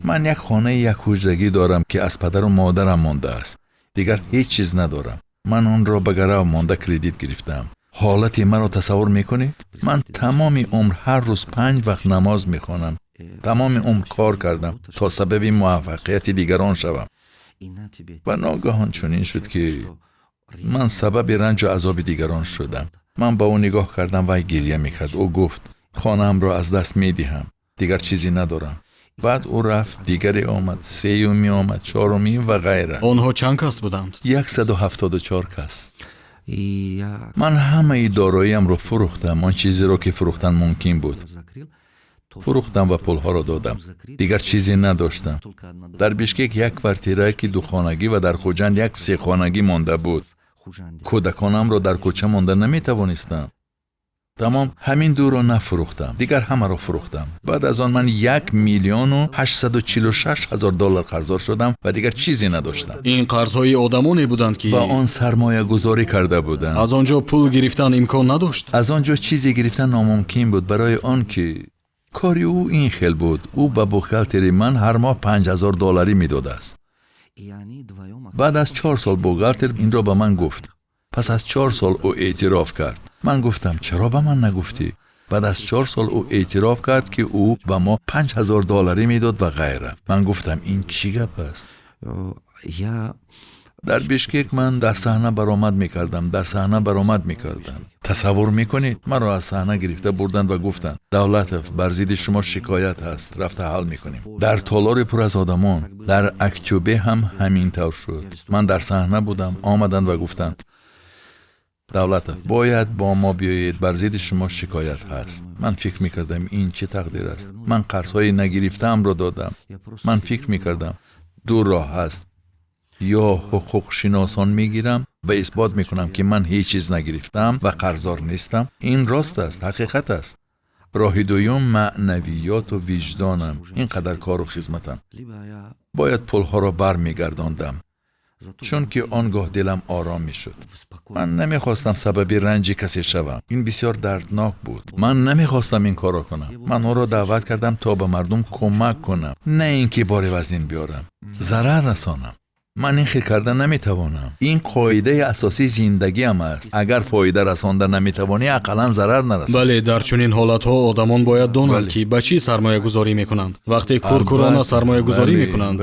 ман як хонаи якҳуҷрагӣ дорам ки аз падару модарам мондааст. дигар ҳеҷ чиз надорам. ман онро ба гарав монда кредит гирифтам. ҳолати маро тасаввур мекунед? ман тамоми умр ҳар рӯз 5 вақт намоз мехонам. тамоми умр кор кардам то сабаби муваффақияти дигарон шавам. ва ногаҳон чунин шуд ки ман сабаби ранҷу азоби дигарон шудам. ман ба ӯ нигоҳ кардам, вай гирья мекард. ӯ гуфт хонаамро аз даст медиҳам, дигар чизе надорам. баъд ӯ рафт, дигаре омад, сеюми омад, чорумӣ ва ғайра. онҳо чанд кас буданд? 174 кас. ман ҳамаи дороиамро фурӯхтам, он чизеро ки фурӯхтан мумкин буд. фурӯхтам ва пулҳоро додам. дигар чизе надоштам. дар Бишкек як квартира ки духонагӣ ва дар Хуҷанд як сехонагӣ монда буд. кӯдаконамро дар кӯча монда наметавонистам. تمام همین دو رو نفروختم، دیگر همه رو فروختم. بعد از آن من 1,846,000 دلار قرضدار شدم و دیگر چیزی نداشتم. ин қарзҳои одамоне буданд ки با آن سرمایه گذاری کرده بودم. аз он ҷо пул гирифтан имкон надошт. از آنجا چیزی گرفتن ناممکن بود برای آن که کاری او این خیل بود. او به بوغالتری من هر ماه 5,000 دلاری میداد است. بعد از 4 سال بوغالتر این را به من گفت. پس از 4 سال او اعتراف کرد. من گفتم چرا به من نگفتی؟ بعد از 4 سال او اعتراف کرد که او به ما 5,000 دلاری میداد و غیره. من گفتم این چی گپ است؟ در بیشکک من در صحنه برآمد میکردم. تصور میکنید مرا از صحنه گرفته بردند و گفتند دولتف بر ضد شما شکایت هست، رفته حل میکنیم. در تالار پر از آدمان در اکتوبر هم همین طور شد. من در صحنه بودم، آمدند و گفتند دولتف باید با ما بیایید، بر ضد شما شکایت هست. من فکر میکردم این چه تقدیر است. من قرضهای نگرفته‌ام را دادم. من فکر میکردم دو راه هست، یا حقوق شناسان میگیرم و اثبات میکنم که من هیچ چیز نگرفتم و قرضدار نیستم. این راست است، حقیقت است. راه دوم معنویات و وجدانم. اینقدر کار و خدمتم. باید پولها را برمیگرداندم، چون که آنگاه دلم آرام میشد. من نمیخواستم سبب رنج کسی شوم. این بسیار دردناک بود. من نمیخواستم این کار را کنم. من او را دعوت کردم تا به مردم کمک کنم، نه اینکه بار وزن بیارم، ضرر رسانم. من این خیر کردن نمیتوانم. این قاعده اساسی زندگی هم است. اگر فایده رسانده نمیتوانی اقلا ضرر نرسان. бале дар чунин ҳолатҳо одамон бояд донанд ки ба чӣ сармоягузорӣ мекунанд. вақте куркурона сармоягузорӣ мекунанд,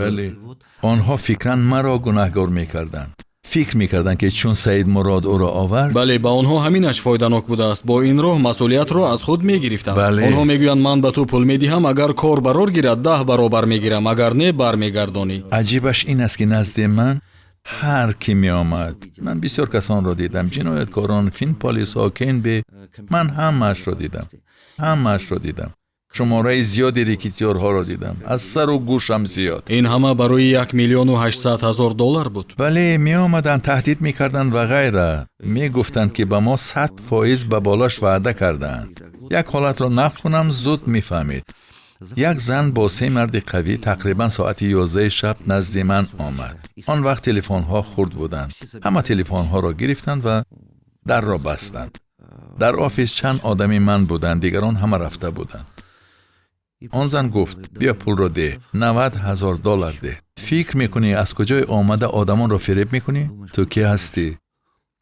آنها فکرن مرا گناهکار میکردند. فکر میکردند که چون سعید مراد او را آورد، бале ба онҳо ҳаминаш фоиданок будааст. бо ин роҳ масъулиятро аз худ мегирифтанд. онҳо мегӯянд ман ба ту пул медиҳам, агар кор барор гирад 10 баробар мегирам, агар не бармегардонӣ. عجیبش این است که نزد من هر کی می آمد، من بسیار کسان را دیدم، جنایتکاران، فین پالیس ها، کنبه، من همش را دیدم. شماره زیادی ریکیتیورها را دیدم، از سر و گوشم زیاد. ин ҳама барои 1,800,000 доллар буд. بله می آمدن تهدید می کردن و غیره. می گفتند که به ما 100% به بالاش وعده کردند. یک حالت را نقل کنم زود می فهمید. یک زن با 3 مرد قوی تقریبا ساعت 11 شب نزد من آمد. آن وقت تلفن ها خرد بودند. همه تلفن ها را گرفتند و در را بستند. در آفیس چند آدمی من بودند، دیگران همه رفته بودند. آن زن گفت بیا پول رو ده، 90,000 دلار ده. فکر میکنی از کجای آمده آدمان رو فریب میکنی؟ تو کی هستی؟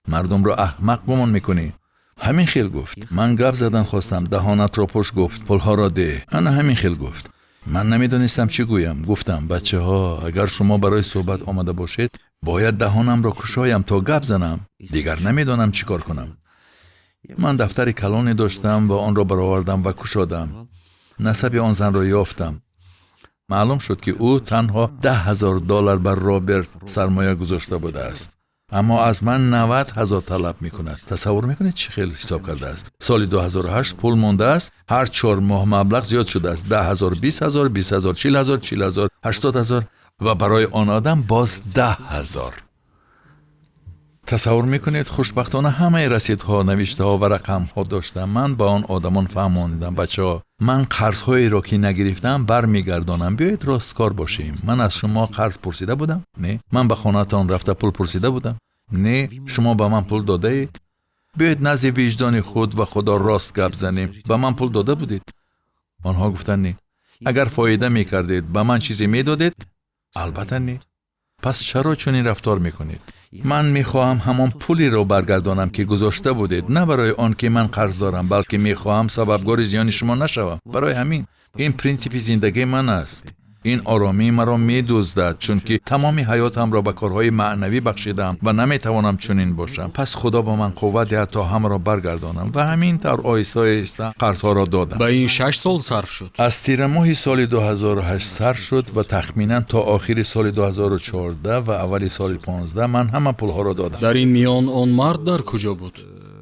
مردم رو احمق گمان میکنی؟ همین خیل گفت. من گپ زدن خواستم، دهانت رو پشت گفت پولها را ده. انا همین خیل گفت. من نمیدونستم چی گویم. گفتم بچه ها اگر شما برای صحبت آمده باشید باید دهانم رو کشایم تا گپ زنم، دیگر نمیدونم چی کار کنم. من دفتر کلانی داشتم و آن را برآوردم و کشادم. نسب آن زن را یافتم. معلوم شد که او تنها 10,000 دلار بر رابرت سرمایه گذاشته بوده است، اما از من 90,000 طلب میکند. تصور میکنید چه خیلی حساب کرده است. سال 2008 پول مونده است، هر 4 ماه مبلغ زیاد شده است. 10,000، 20,000، 20,000، 40,000، 40,000، 80,000 و برای آن آدم باز 10,000. تصور میکنید خوشبختانه همه رسیدها، نوشته ها و رقم ها داشتم. من با آن آدمان فهماندم بچه ها من قرض هایی را که نگرفتم برمیگردانم، بیایید راستکار باشیم. من از شما قرض پرسیده بودم؟ نه. من به خانه‌تان رفته پول پرسیده بودم؟ نه. شما به من پول داده اید؟ بیایید نزد وجدان خود و خدا راست گپ زنیم. به من پول داده بودید؟ آنها گفتند نه. اگر فایده میکردید به من چیزی میدادید؟ البته نه. پس چرا چنین رفتار میکنید؟ من میخواهم همان پولی رو برگردانم که گذاشته بودید، نه برای آن که من قرض دارم، بلکه میخواهم سببگار زیان شما نشوم. برای همین این پرینسیپ زندگی من است. این آرامی مرا میدزدد، چون که تمام حیاتم را به کارهای معنوی بخشیدم و نمیتوانم چنین باشم. پس خدا با من قوت دهد تا همه را برگردانم و همین طور آهسته آهسته قرضها را دادم. ба ин 6 сол сарф шуд. از تیر ماه سال 2008 سر شد و تخمینا تا آخر سال 2014 و اول سال 15 من همه پولها را دادم. дар ин миён он мард дар куҷо буд?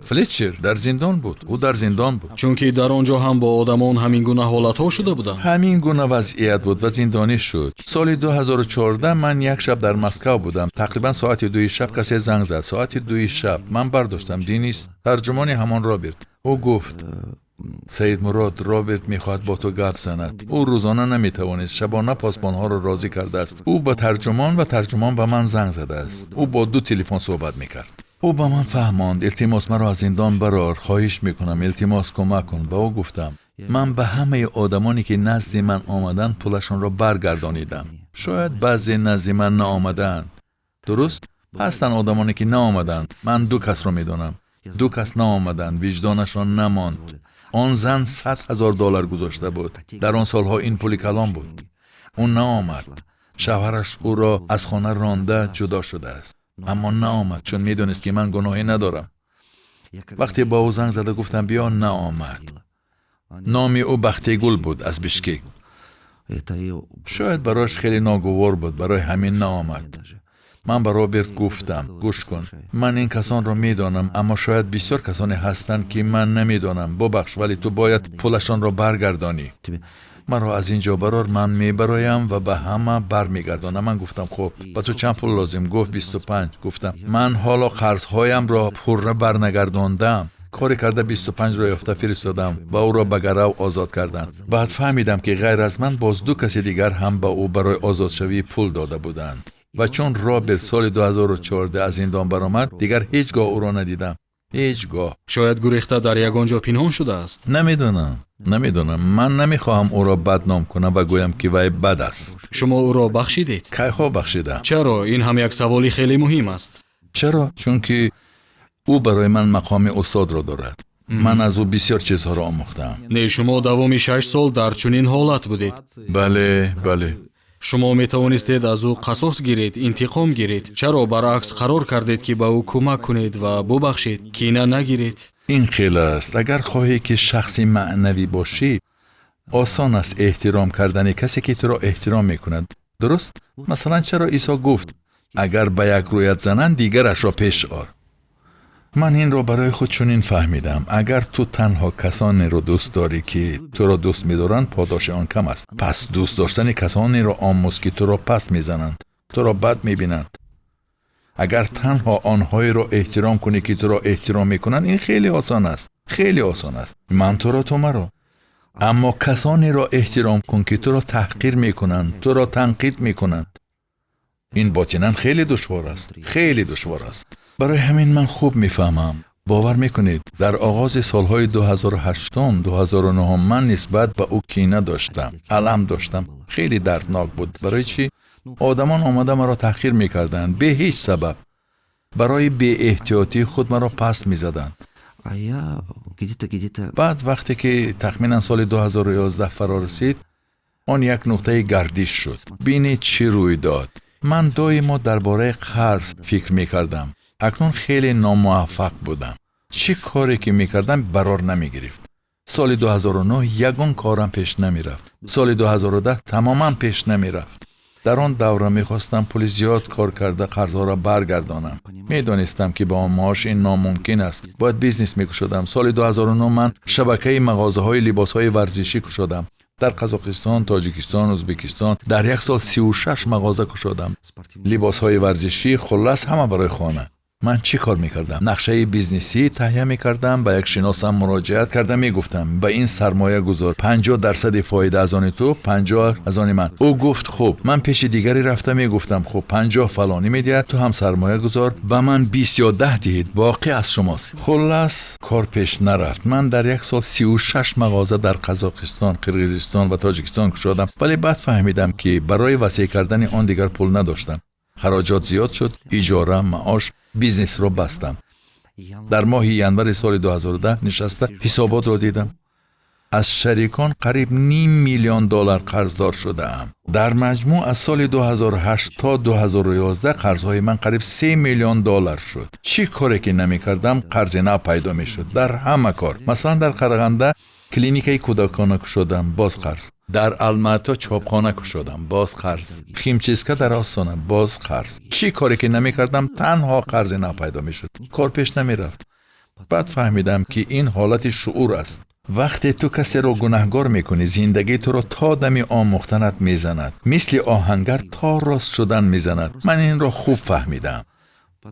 فلیتچر در زندان بود. او در زندان بود. чунки дар он ҷо ҳам бо одамон ҳамин гуна ҳолатҳо шуда буданд. همین گونه وضعیت بود و زندانی شد. سال 2014 من یک شب در مسکو بودم. تقریبا ساعت 2 شب کسی زنگ زد. ساعت 2 شب من برداشتم. دینیس ترجمان همان رابرت. او گفت سید مراد، رابرت میخواد با تو گپ زند. او روزانه نمیتوانست، شبانه پاسبانها را راضی کرده است. او با ترجمان و ترجمان به من زنگ زده است. او با 2 تلفن صحبت میکرد. او به من فهماند التماس مرا از زندان برار، خواهش میکنم التماس کمک کن. با او گفتم من به همه آدمانی که نزد من آمدن پولشان را برگردانیدم. شاید بعضی نزد من نآمدند. درست؟ هستن آدمانی که نآمدند. من 2 کس را میدونم. 2 کس نآمدند، وجدانشان نماند. آن زن $100,000 گذاشته بود. در آن سالها این پول کلان بود. اون نآمد. شوهرش او را از خانه رانده جدا شده است. اما نآمد چون میدونست که من گناهی ندارم. وقتی با او زنگ زده گفتم بیا، نآمد. نام او بختیگل بود از بشکک. شاید برایش خیلی ناگوار بود، برای همین نآمد. من با رابرت گفتم گوش کن، من این کسان را میدانم، اما شاید بسیار کسانی هستند که من نمیدانم. ببخش ولی تو باید پولشان را برگردانی. مرا از اینجا برار، من میبرایم و به همه برمیگردانم. من گفتم خب با تو چند پول لازم؟ گفت 25. گفتم من حالا قرضهایم را پوره برنگرداندم. کاری کرده 25 را یافته فرستادم و او را به گرو آزاد کردند. بعد فهمیدم که غیر از من باز 2 کسی دیگر هم به او برای آزادشوی پول داده بودند. و چون رابرت سال 2014 از زندان برآمد، دیگر هیچگاه او را ندیدم. هیچگاه. شاید گریخته در یگانجا پنهان شده است. نمیدونم. من نمیخواهم او را بدنام کنم و گویم که وی بد است. شما او را بخشیدید؟ کیها بخشیدم؟ چرا؟ این هم یک سوالی خیلی مهم است. چرا؟ چون که او برای من مقام استاد را دارد. من از او بسیار چیزها را آموختم. نه شما دوامی 6 سال در چنین حالت بودید. بله. شما می توانستید از او قصاص گیرید، انتقام گیرید. چرا برعکس قرار کردید که به او کمک کنید و ببخشید، کینه نگیرید؟ این خیلی است. اگر خواهی که شخصی معنوی باشی، آسان است احترام کردن کسی که تو را احترام میکند. درست؟ مثلا چرا عیسی گفت اگر به یک رویت زنند دیگرش را پیش آر؟ من این را برای خود چنین فهمیدم. اگر تو تنها کسانی را دوست داری که تو را دوست می‌دارند، پاداش آن کم است. پس دوست داشتن کسانی را آموز که تو را پس می‌زنند، تو را بد می‌بینند. اگر تنها آنهایی را احترام کنی که تو را احترام می‌کنند، این خیلی آسان است. خیلی آسان است. من تو را، تو مرا. اما کسانی را احترام کن که تو را تحقیر می‌کنند، تو را تنقید می‌کنند. این باطناً خیلی دشوار است. خیلی دشوار است. برای همین من خوب میفهمم. باور میکنید در آغاز سالهای 2008-2009 من نسبت به او کینه داشتم، الم داشتم. خیلی دردناک بود. برای چی؟ آدمان آمده مرا تحقیر میکردند به هیچ سبب. برای بی احتیاطی خود مرا پس میزدند. بعد وقتی که تخمینا سال 2011 فرا رسید، آن یک نقطه گردش شد. بینید چی روی داد. من دائما درباره قرض فکر میکردم. اکنون خیلی ناموفق بودم. چی کاری که میکردم برار نمیگرفت. سال 2009 یگان کارم پیش نمیرفت. سال 2010 تماما پیش نمیرفت. در آن دوره میخواستم پول زیاد کار کرده قرضها را برگردانم. میدانستم که با معاش این ناممکن است. باید بیزنس میکشیدم. سال 2009 من شبکه مغازه‌های لباس‌های ورزشی کشیدم. در قزاقستان، تاجیکستان، ازبکستان در یک سال 36 مغازه کشیدم. لباس‌های ورزشی، خلاص همه برای خانه. من چی کار میکردم؟ نقشه بیزنسی تهیه میکردم، به یک شناسم مراجعت کردم، میگفتم به این سرمایه گذار 50% فایده از آن تو، 50 از آن من. او گفت خب. من پیش دیگری رفتم، میگفتم خب 50 فلانی میدید، تو هم سرمایه گذار، و من 20 یا 10 دهید، باقی از شماست. خلاص کار پیش نرفت. من در یک سال 36 مغازه در قزاقستان، قرقیزستان و تاجیکستان کشیدم، ولی بعد فهمیدم که برای وسیع کردن آن دیگر پول نداشتم. خراجات زیاد شد، اجاره، معاش، بیزنس رو بستم. در ماه ینور سال 2010 نشسته حسابات رو دیدم. از شریکان قریب $500,000 قرضدار شده ام. در مجموع از سال 2008 تا 2011 قرضهای من قریب $3,000,000 شد. چی کاری که نمی کردم قرض نه پیدا می شد. در همه کار. مثلا در قرغنده کلینیکای کودکانه کشیدم، باز قرض. در الماتا چاپخانه کشیدم، باز قرض. خیمچیسکا در آستانه، باز قرض. چی کاری که نمی کردم تنها قرض نه پیدا می شد. کار پیش نمی رفت. بعد فهمیدم که این حالت شعور است. وقتی تو کسی رو گناهکار میکنی، زندگی تو رو تا دم آموختنت میزند، مثل آهنگر تا راست شدن میزند. من این رو خوب فهمیدم.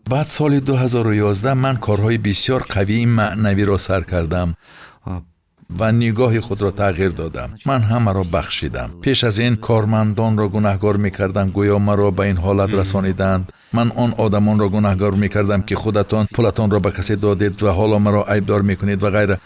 بعد سال 2011 من کارهای بسیار قوی معنوی را سر کردم و نگاه خود را تغییر دادم. من همه را بخشیدم. پیش از این کارمندان را گناهکار می‌کردند، گویا مرا به این حالت رسانیدند. من آن آدمان را گناهکار می‌کردم که خودتان پولتان را به کسی دادید و حالا مرا عیبدار می‌کنید و غیره.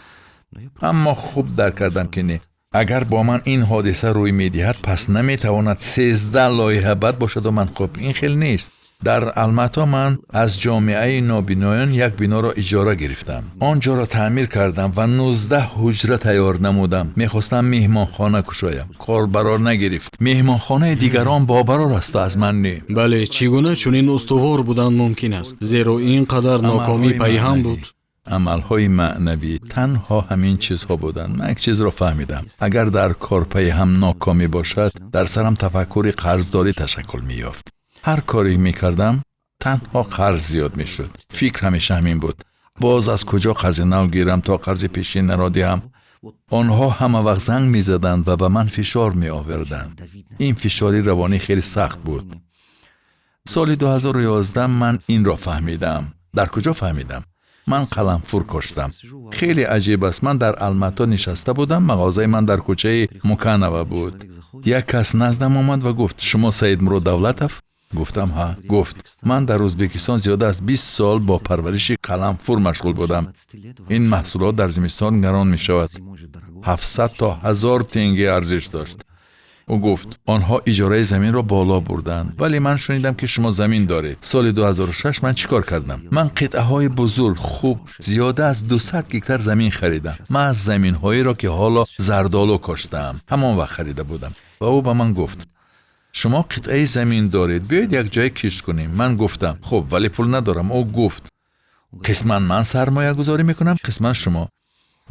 اما خوب درک کردم که نه. اگر با من این حادثه روی می‌دهد پس نمی‌تواند 13 لایحه بد باشد و من خوب. این خیلی نیست. در الماتا من از جامعه نابینایان یک بنا را اجاره گرفتم. آنجا را تعمیر کردم و 19 حجره تیار نمودم. میخواستم مهمانخانه کشایم. کار برار نگرفت. مهمانخانه دیگران باورار است، از من نه. бале чӣ гуна чунин устувор будан мумкин аст, зеро ин қадар нокомӣ пайҳам буд. عملهای معنوی تنها همین چیزها بودند. من یک چیز را فهمیدم. اگر در کار پیهم ناکامی باشد، در سرم تفکر قرضداری تشکل می‌یافت. هر کاری میکردم تنها قرض زیاد میشد. فکر همیشه همین بود. باز از کجا قرض نو گیرم تا قرض پیشین را دهم. آنها همه وقت زنگ میزدند و به من فشار می آوردند. این فشاری روانی خیلی سخت بود. سال 2011 من این را فهمیدم. در کجا فهمیدم؟ من قلمفور کشتم. خیلی عجیب است. من در الماتا نشسته بودم. مغازه من در کوچه مکانوه بود. یک کس نزدم آمد و گفت شما سید مراد دولتوف؟ گفتم ها. گفت من در ازبکستان زیاده از 20 سال با پرورش قلمفور مشغول بودم. این محصولات در زمستان گران می شود. 700 تا 1000 تنگه ارزش داشت. او گفت آنها اجاره زمین را بالا بردند، ولی من شنیدم که شما زمین دارید. سال 2006 من چیکار کردم؟ من قطعه های بزرگ خوب زیاده از 200 هکتار زمین خریدم. من از زمین هایی را که حالا زردالو کاشتم همان وقت خریده بودم. و او به من گفت شما قطعه زمین دارید، بیاید یک جای کشت کنیم. من گفتم خب ولی پول ندارم. او گفت قسماً من سرمایه گذاری میکنم، قسماً شما.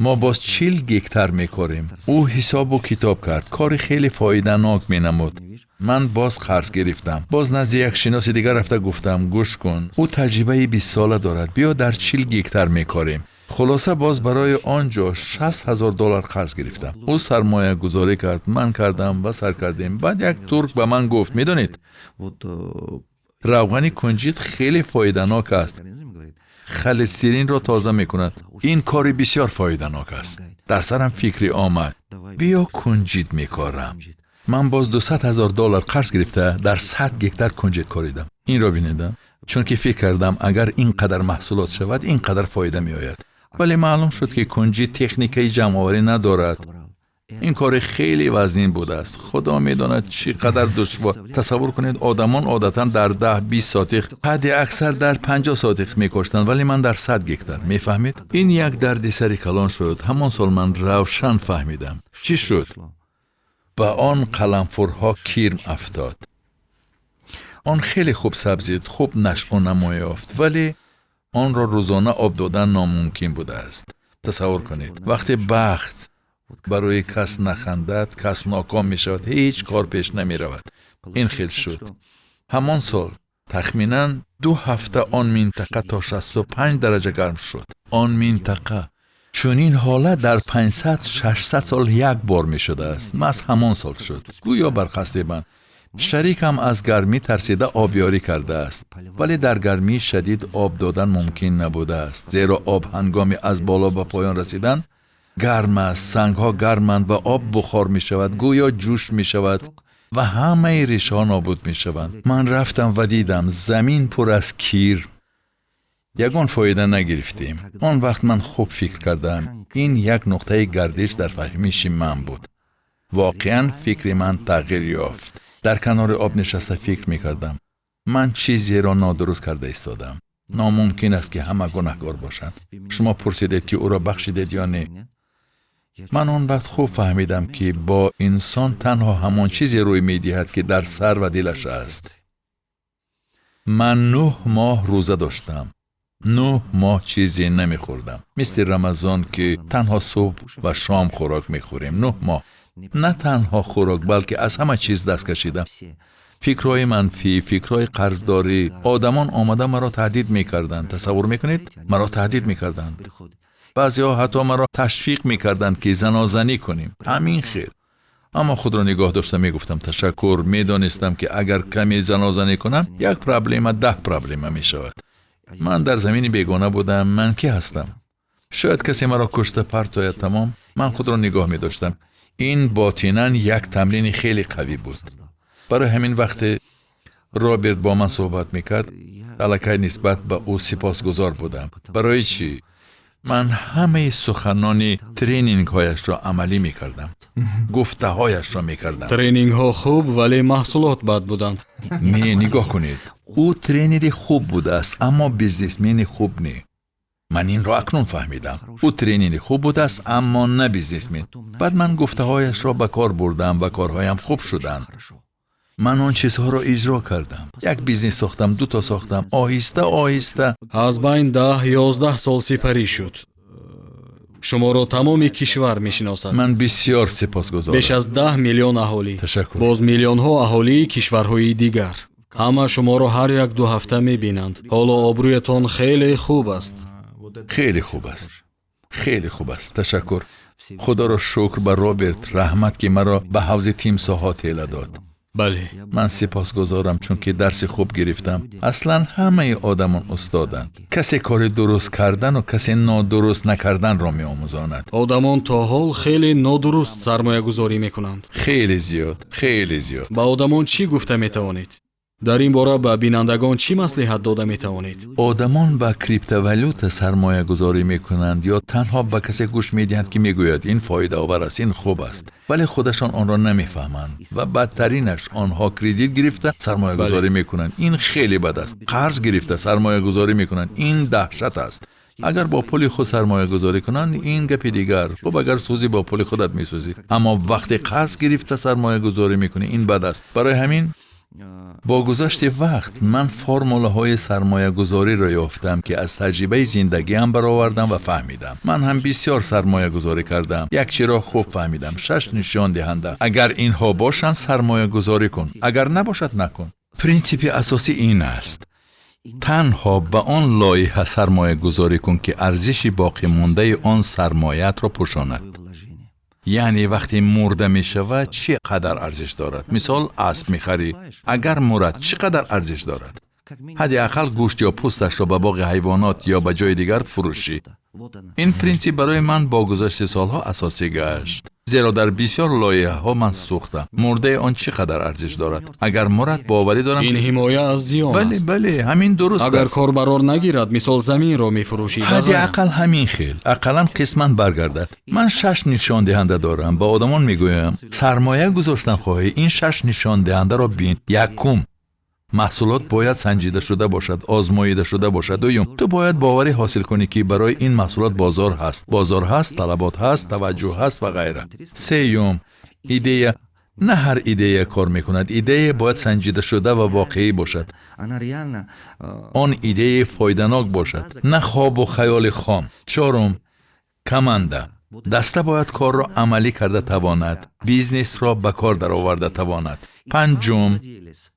ما باز 40 هکتار میکاریم. او حساب و کتاب کرد. کار خیلی فایده ناک مینمود. من باز قرض گرفتم. باز نزد یک شناس دیگر رفته گفتم گوش کن، او تجربه 20 ساله دارد، بیا در 40 هکتار میکاریم. خلاصه باز برای آنجا $60,000 قرض گرفتم. او سرمایه گذاری کرد، من کردم و سر کردیم. بعد یک ترک به من گفت میدونید روغن کنجد خیلی فایده ناک است. خلسترین را تازه میکند. این کاری بسیار فایده ناک است. در سرم فکری آمد بیا کنجد میکارم. من باز $200,000 قرض گرفته در 100 هکتار کنجد کاریدم. این را بینیدم چون که فکر کردم اگر اینقدر محصولات شود اینقدر فایده می آید. ولی معلوم شد که کنجد تکنیکی جمع‌آوری ندارد. این کار خیلی وزین بوده است. خدا میداند چقدر دشوار. تصور کنید آدمان عادتا در 10-20 ساتیخ، حد اکثر در 50 ساتیخ میکشتند، ولی من در 100 هکتار. میفهمید؟ این یک دردسر کلان شد. همان سال من روشن فهمیدم. چی شد؟ با آن قلمفورها کیرم افتاد. آن خیلی خوب سبزید، خوب نشأ و نما یافت، ولی آن را روزانه آب دادن ناممکن بوده است. تصور کنید وقتی بخت برای کس نخندد، کس ناکام می شود، هیچ کار پیش نمی رود. این خیلی شد. همان سال تخمینا 2 هفته آن منطقه تا 65 درجه گرم شد. آن منطقه چون این حالت در 500-600 سال یک بار می شده است. از همان سال شد. گویا بر قصد من. شریکم از گرمی ترسیده آبیاری کرده است، ولی در گرمی شدید آب دادن ممکن نبوده است، زیرا آب هنگامی از بالا به پایان رسیدن گرم است، سنگها گرمند و آب بخار می شود، گویا جوش می شود و همه ریشه ها نابود می شوند. من رفتم و دیدم زمین پر از کیر. یگان فایده نگرفتیم. آن وقت من خوب فکر کردم. این یک نقطه گردش در فهمیش من بود. واقعا فکر من تغییر یافت. در کنار آب نشسته فکر می کردم. من چیزی را نادرست کرده ایستادم. ناممکن است که همه گناهکار باشند. شما پرسیدید که او را بخشیدید یا نه؟ من آن وقت خوب فهمیدم که با انسان تنها همان چیزی روی می دهد که در سر و دلش است. من 9 ماه روزه داشتم. 9 ماه چیزی نمی خوردم. مثل رمضان که تنها صبح و شام خوراک می خوریم. 9 ماه. نه تنها خوراک بلکه از همه چیز دست کشیدم. فکرهای منفی، فکرهای قرضداری. آدمان آمده مرا تهدید میکردند. تصور میکنید؟ مرا تهدید میکردند. بعضی ها حتی مرا تشویق میکردند که زنازنی کنیم. همین خیر. اما خود را نگاه داشتم میگفتم تشکر. میدانستم که اگر کمی زنازنی کنم 1 پرابلم 10 پرابلم میشود. من در زمین بیگانه بودم. من کی هستم؟ شاید کسی مرا کشته پرتاید. تمام. من خود را نگاه می داشتم. این باطناً یک تمرین خیلی قوی بود. برای همین وقت رابرت با من صحبت میکرد، الکی نسبت به او سپاسگزار بودم. برای چی؟ من همه سخنان ترینینگ هایش را عملی میکردم. گفته هایش را میکردم. тренинг ҳо хуб вале маҳсулот бад буданд. نه، نگاه کنید. او ترینری خوب بوده است اما بیزنسمن خوب نه. من این را اکنون فهمیدم. او ترینری خوب بوده است اما نه بیزنسمن. بعد من گفته هایش را به کار بردم و کارهایم خوب شدند. من آن چیزها را اجرا کردم. یک بیزنس ساختم، 2 تا ساختم، آهسته آهسته. аз байн 10-11 сол сипарӣ шуд. шуморо тамоми кишвар мешиносад. من بسیار سپاسگزارم. беш аз 10 миллион аҳолӣ. تشکر. боз миллионҳо аҳолии кишварҳои дигар. ҳама шуморо ҳар як 2 ҳафта мебинанд. ҳоло обрӯятон хеле хуб аст. خیلی خوب است. خیلی خوب است. تشکر. خدا را شکر به رابرت رحمت که مرا به حوض تیمساح‌ها تیله داد. бале من سپاسگزارم چون که درس خوب گرفتم. اصلا همه آدمان استادند. کسی کار درست کردن و کسی نادرست نکردن را می آموزاند. одамон то ҳол хеле нодуруст сармоягузорӣ мекунанд. خیلی زیاد. خیلی زیاد. ба одамон чӣ гуфта метавонед? дар ин бора ба бинандагон чӣ маслиҳат дода метавонед? آدمان با کریپتوالوت سرمایه گذاری می کنند یا تنها به کسی گوش می دهند که می گوید این فایده آور است، این خوب است، ولی خودشان آن را نمی فهمند و بدترینش آنها کردیت گرفته سرمایه گذاری می کنند. این خیلی بد است. قرض گرفته سرمایه گذاری می کنند. این دهشت است. اگر با پول خود سرمایه گذاری کنند این گپ دیگر. خب اگر سوزی با پول خودت می سوزی، اما وقتی قرض گرفته سرمایه گذاری می کنی این بد است. برای همین با گذشت وقت من فرموله های سرمایه گذاری را یافتم که از تجربه زندگی هم برآوردم و فهمیدم. من هم بسیار سرمایه گذاری کردم. یک چیز را خوب فهمیدم. 6 نشان دهنده. اگر اینها باشند سرمایه گذاری کن، اگر نباشد نکن. پرینسیپ اساسی این است: تنها به آن لایحه سرمایه گذاری کن که ارزش باقی مانده آن سرمایت را پوشاند. یعنی وقتی مرده می شود چقدر ارزش دارد؟ مثال اسب می خری، اگر مرد چقدر ارزش دارد؟ حداقل گوشت یا پوستش را به باغ حیوانات یا به جای دیگر فروشی. این پرینسیپ برای من با گذشت سالها اساسی گشت. زیرا در بسیار لایحه ها من سوختم. مرده آن چقدر ارزش دارد؟ اگر مرد باوری دارم ин ҳимоя аз зиён аст. بله همین درست агар است. кор барор нагирад, мисол заминро мефурӯшӣ. حداقل همین خیل، اقلا قسمت برگردد. من 6 نشان دهنده دارم. با آدمان میگویم سرمایه گذاشتن خواهی، این 6 نشان دهنده را بین. یکم، محصولات باید سنجیده شده باشد، آزماییده شده باشد. دوم، تو باید باوری حاصل کنی که برای این محصولات بازار هست، طلبات هست، توجه هست و غیره. سوم، ایده. نه هر ایده کار میکند. ایده باید سنجیده شده و واقعی باشد. آن ایده فایده‌ناک باشد، نه خواب و خیال خام. چهارم، کمانده. دسته باید کار را عملی کرده تواند، بیزنس را به کار در آورده تواند. پنجم،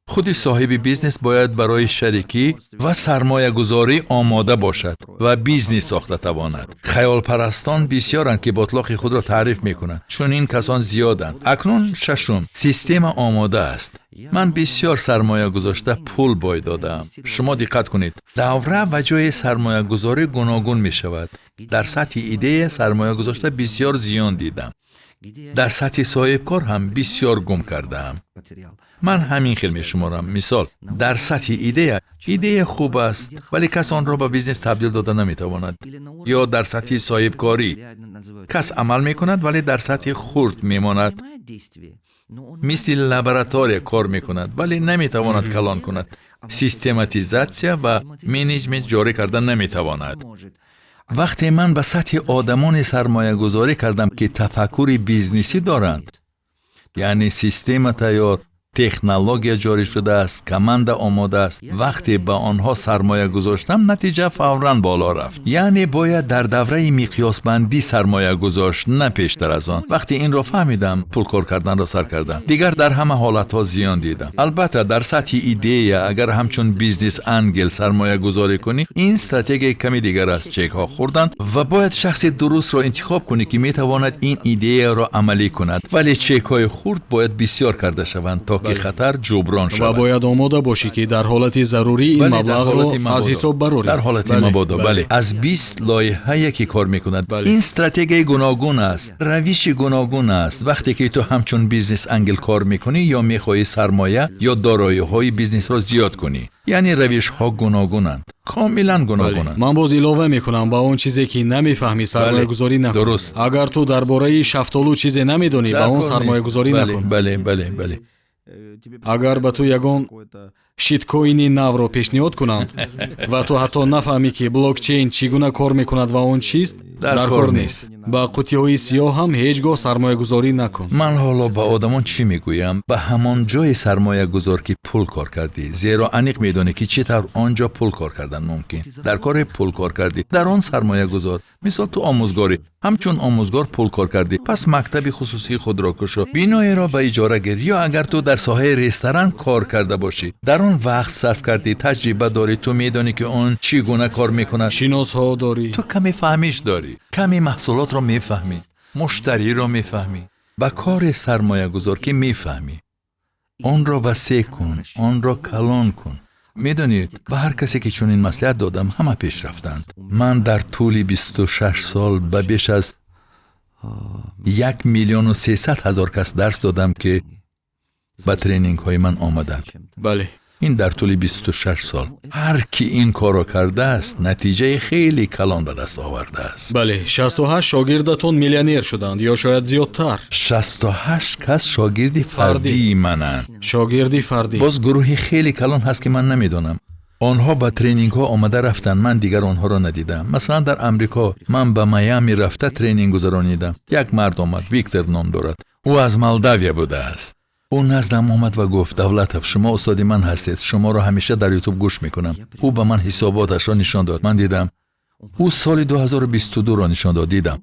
خود صاحب بیزنس باید برای شریکی و سرمایه گذاری آماده باشد و بیزنس ساخته تواند. خیال پرستان بسیارند که باطلاق خود را تعریف میکنند، چون این کسان زیادند. اکنون ششم، سیستم آماده است. من بسیار سرمایه گذاشته پول باید دادم. شما دقت کنید، دوره و جای سرمایه گذاری گوناگون می شود. در سطح ایده سرمایه گذاشته بسیار زیان دیدم. در سطح صاحب کار هم بسیار گم کردم. من همین خیلی می شمارم. مثال، در سطح ایده خوب است ولی کس آن را به بیزنس تبدیل داده نمی تواند. یا در سطح صاحب کاری کس عمل می کند ولی در سطح خرد می ماند. مثل لابراتوری کار می کند ولی نمی تواند کلان کند. سیستماتیزاسیا و منیجمنت جاری کردن نمی تواند. وقتی من به سطح آدمان سرمایه گذاری کردم که تفکر بیزنسی دارند، یعنی سیستم تیار، تکنولوژی جاری شده است، کمانده آماده است، وقتی به آنها سرمایه گذاشتم نتیجه فوراً بالا رفت. یعنی باید در دوره مقیاس بندی سرمایه گذاشت، نه پیشتر از آن. وقتی این را فهمیدم پول کار کردن را سر کردم. دیگر در همه حالت ها زیان دیدم. البته در سطح ایده اگر همچون بیزنس انگل سرمایه گذاری کنی، این استراتژی کمی دیگر است. چک ها خوردن و باید شخص درست را انتخاب کنی که می تواند این ایده را عملی کند. ولی چک های خرد باید بسیار کرده شوند تا نوک خطر جبران ва شود. бояд омода бошӣ ки дар ҳолати зарурӣ ин بله، در маблағро حالت аз مبادا. ҳисоб барорӣ. در حالت مبادا بله از 20 لایحه‌ای که کار میکند بله. این استراتژی گوناگون است، روش گوناگون است. وقتی که تو همچون بیزنس انگل کار میکنی یا میخواهی سرمایه یا دارایی های بیزنس را زیاد کنی، یعنی روش ها گوناگونند، کاملا گوناگونند. ман боз илова мекунам ба он чизе ки намефаҳмӣ сармоягузорӣ накун. درست. агар ту дар бораи шафтолу чизе намедонӣ ба он сармоягузорӣ بله накун. بله بله بله агар ба ту ягон шиткоини навро пешниҳод кунанд ва ту ҳатто нафаҳмӣ ки блокчейн чӣ гуна кор мекунад ва он чист, дар кор нест. ба қутиҳои сиёҳ ҳам ҳеҷ гоҳ сармоягузорӣ накун. من حالا با آدمان چی میگویم؟ به همان جای سرمایه گذار که پول کار کردی، زیرا انیق میدونی که چطور آنجا پول کار کردن ممکن. در کار پول کار کردی، در آن سرمایه گذار. مثال تو آموزگاری، همچون آموزگار پول کار کردی، پس مکتب خصوصی خود را کشو، بینایی را به اجاره گیر. یا اگر تو در ساحه رستوران کار کرده باشی، در آن وقت صرف کردی، تجربه داری، تو میدونی که آن چی گونه کار میکند. шиносҳо дорӣ. تو کمی فهمیش داری، کمی محصولات را میفهمی، مشتری را میفهمی. با کار سرمایه گذار که میفهمی، آن را وسیع کن، آن را کلان کن. میدونید به هر کسی که چنین مصلحت دادم همه پیش رفتند. من در طول 26 سال به بیش از 1,300,000 کس درس دادم که به ترینینگ های من آمدند. бале این در طول 26 سال هر کی این کارو کرده است نتیجه خیلی کلان به دست آورده است. бале 68 шогирдатон миллионер шуданд ё шояд зиёдтар. 68 کس شاگردی فردی منند. шогирди фардӣ. باز گروهی خیلی کلان هست که من نمیدونم. آنها با ترینینگ ها آمده رفتن، من دیگر آنها را ندیدم. مثلا در امریکا من به میامی رفته ترینینگ گذرانیدم. یک مرد آمد، ویکتور نام دارد. او از مالداویا بوده است. او نزدم آمد و گفت دولتов شما استاد من هستید، شما را همیشه در یوتیوب گوش میکنم. او به من حساباتش را نشان داد، من دیدم. او سال 2022 را نشان داد، دیدم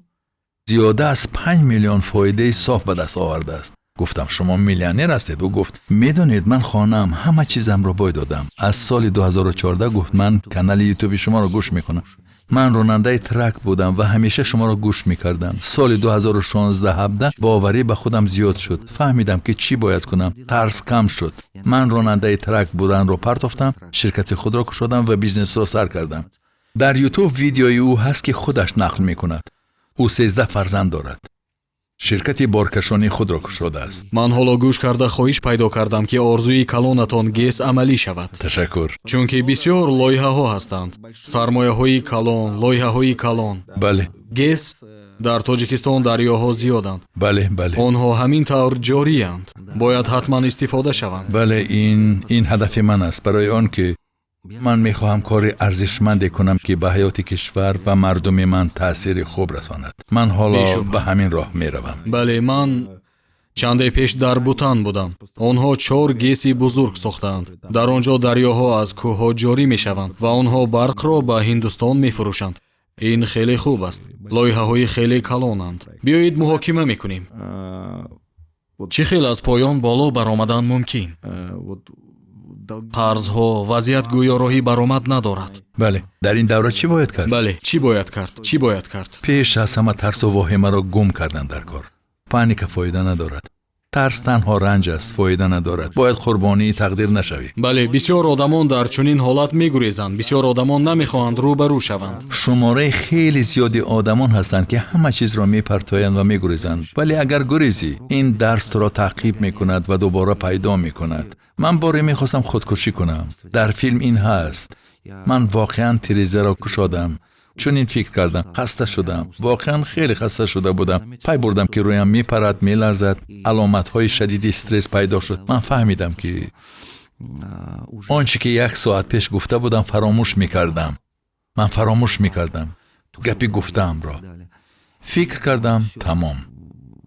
زیاده از 5 میلیون فایده صاف به دست آورده است. گفتم شما میلیونر هستید؟ او گفت میدونید من خانم همه چیزم را باید دادم. از سال 2014 گفت من کانال یوتیوب شما را گوش میکنم. من راننده ترک بودم و همیشه شما را گوش میکردم. سال 2016-17 باوری به خودم زیاد شد. فهمیدم که چی باید کنم. ترس کم شد. من راننده ترک بودن را پرتافتم، شرکت خود را گشودم و بیزنس را سر کردم. در یوتیوب ویدیوی او هست که خودش نقل میکند. او 13 فرزند دارد. شرکتی بارکشانی خود را گشوده است. ман ҳоло гӯш карда хоҳиш пайдо кардам ки орзуи калонатон гес амалӣ шавад. تشکر. чунки бисёр лоиҳаҳо ҳастанд. сармояҳои калон, лоиҳаҳои калон. بله гес дар тоҷикистон дарёҳо зиёданд. بله بله онҳо ҳамин тавр ҷорианд. бояд ҳатман истифода шаванд. بله این هدف من است. برای آن که من میخواهم کار ارزشمندی کنم که به حیات کشور و مردم من تأثیر خوب رساند. من حالا بیشتر. به همین راه میروم. бале ман чанде пеш дар бутан будам. онҳо 4 геси бузург сохтаанд. дар он ҷо дарёҳо аз кӯҳҳо ҷорӣ мешаванд ва онҳо барқро ба ҳиндустон мефурӯшанд. ин хеле хуб аст. лоиҳаҳои хеле калонанд. биёед муҳокима мекунем. чӣ хел аз поён боло баромадан мумкин? қарзҳо, вазъият гӯё роҳӣ баромад надорад. بله در این دوره چی باید کرد؟ бале чӣ бояд кард? чӣ бояд кард? پیش از همه ترس و واهمه را گم کردن در کار. پانیک فایده ندارد. ترس تنها رنج است، فایده ندارد. باید قربانی تقدیر نشوی. бале бисёр одамон дар чунин ҳолат мегурезанд. бисёр одамон намехоҳанд рӯбарӯ шаванд. شماره خیلی زیادی آدمان هستند که همه چیز را میپرتایند و میگریزند. ولی اگر گریزی این درس تو را تعقیب میکند و دوباره پیدا میکند. من باری میخواستم خودکشی کنم. در فیلم این هست. من واقعا تریزه را کشادم. چون این فکر کردم خسته شدم. واقعا خیلی خسته شده بودم. پی بردم که رویم میپرد، میلرزد. علامت های شدید استرس پیدا شد. من فهمیدم که آنچه که 1 ساعت پیش گفته بودم فراموش میکردم. من فراموش میکردم. گپی گفتم را. فکر کردم تمام.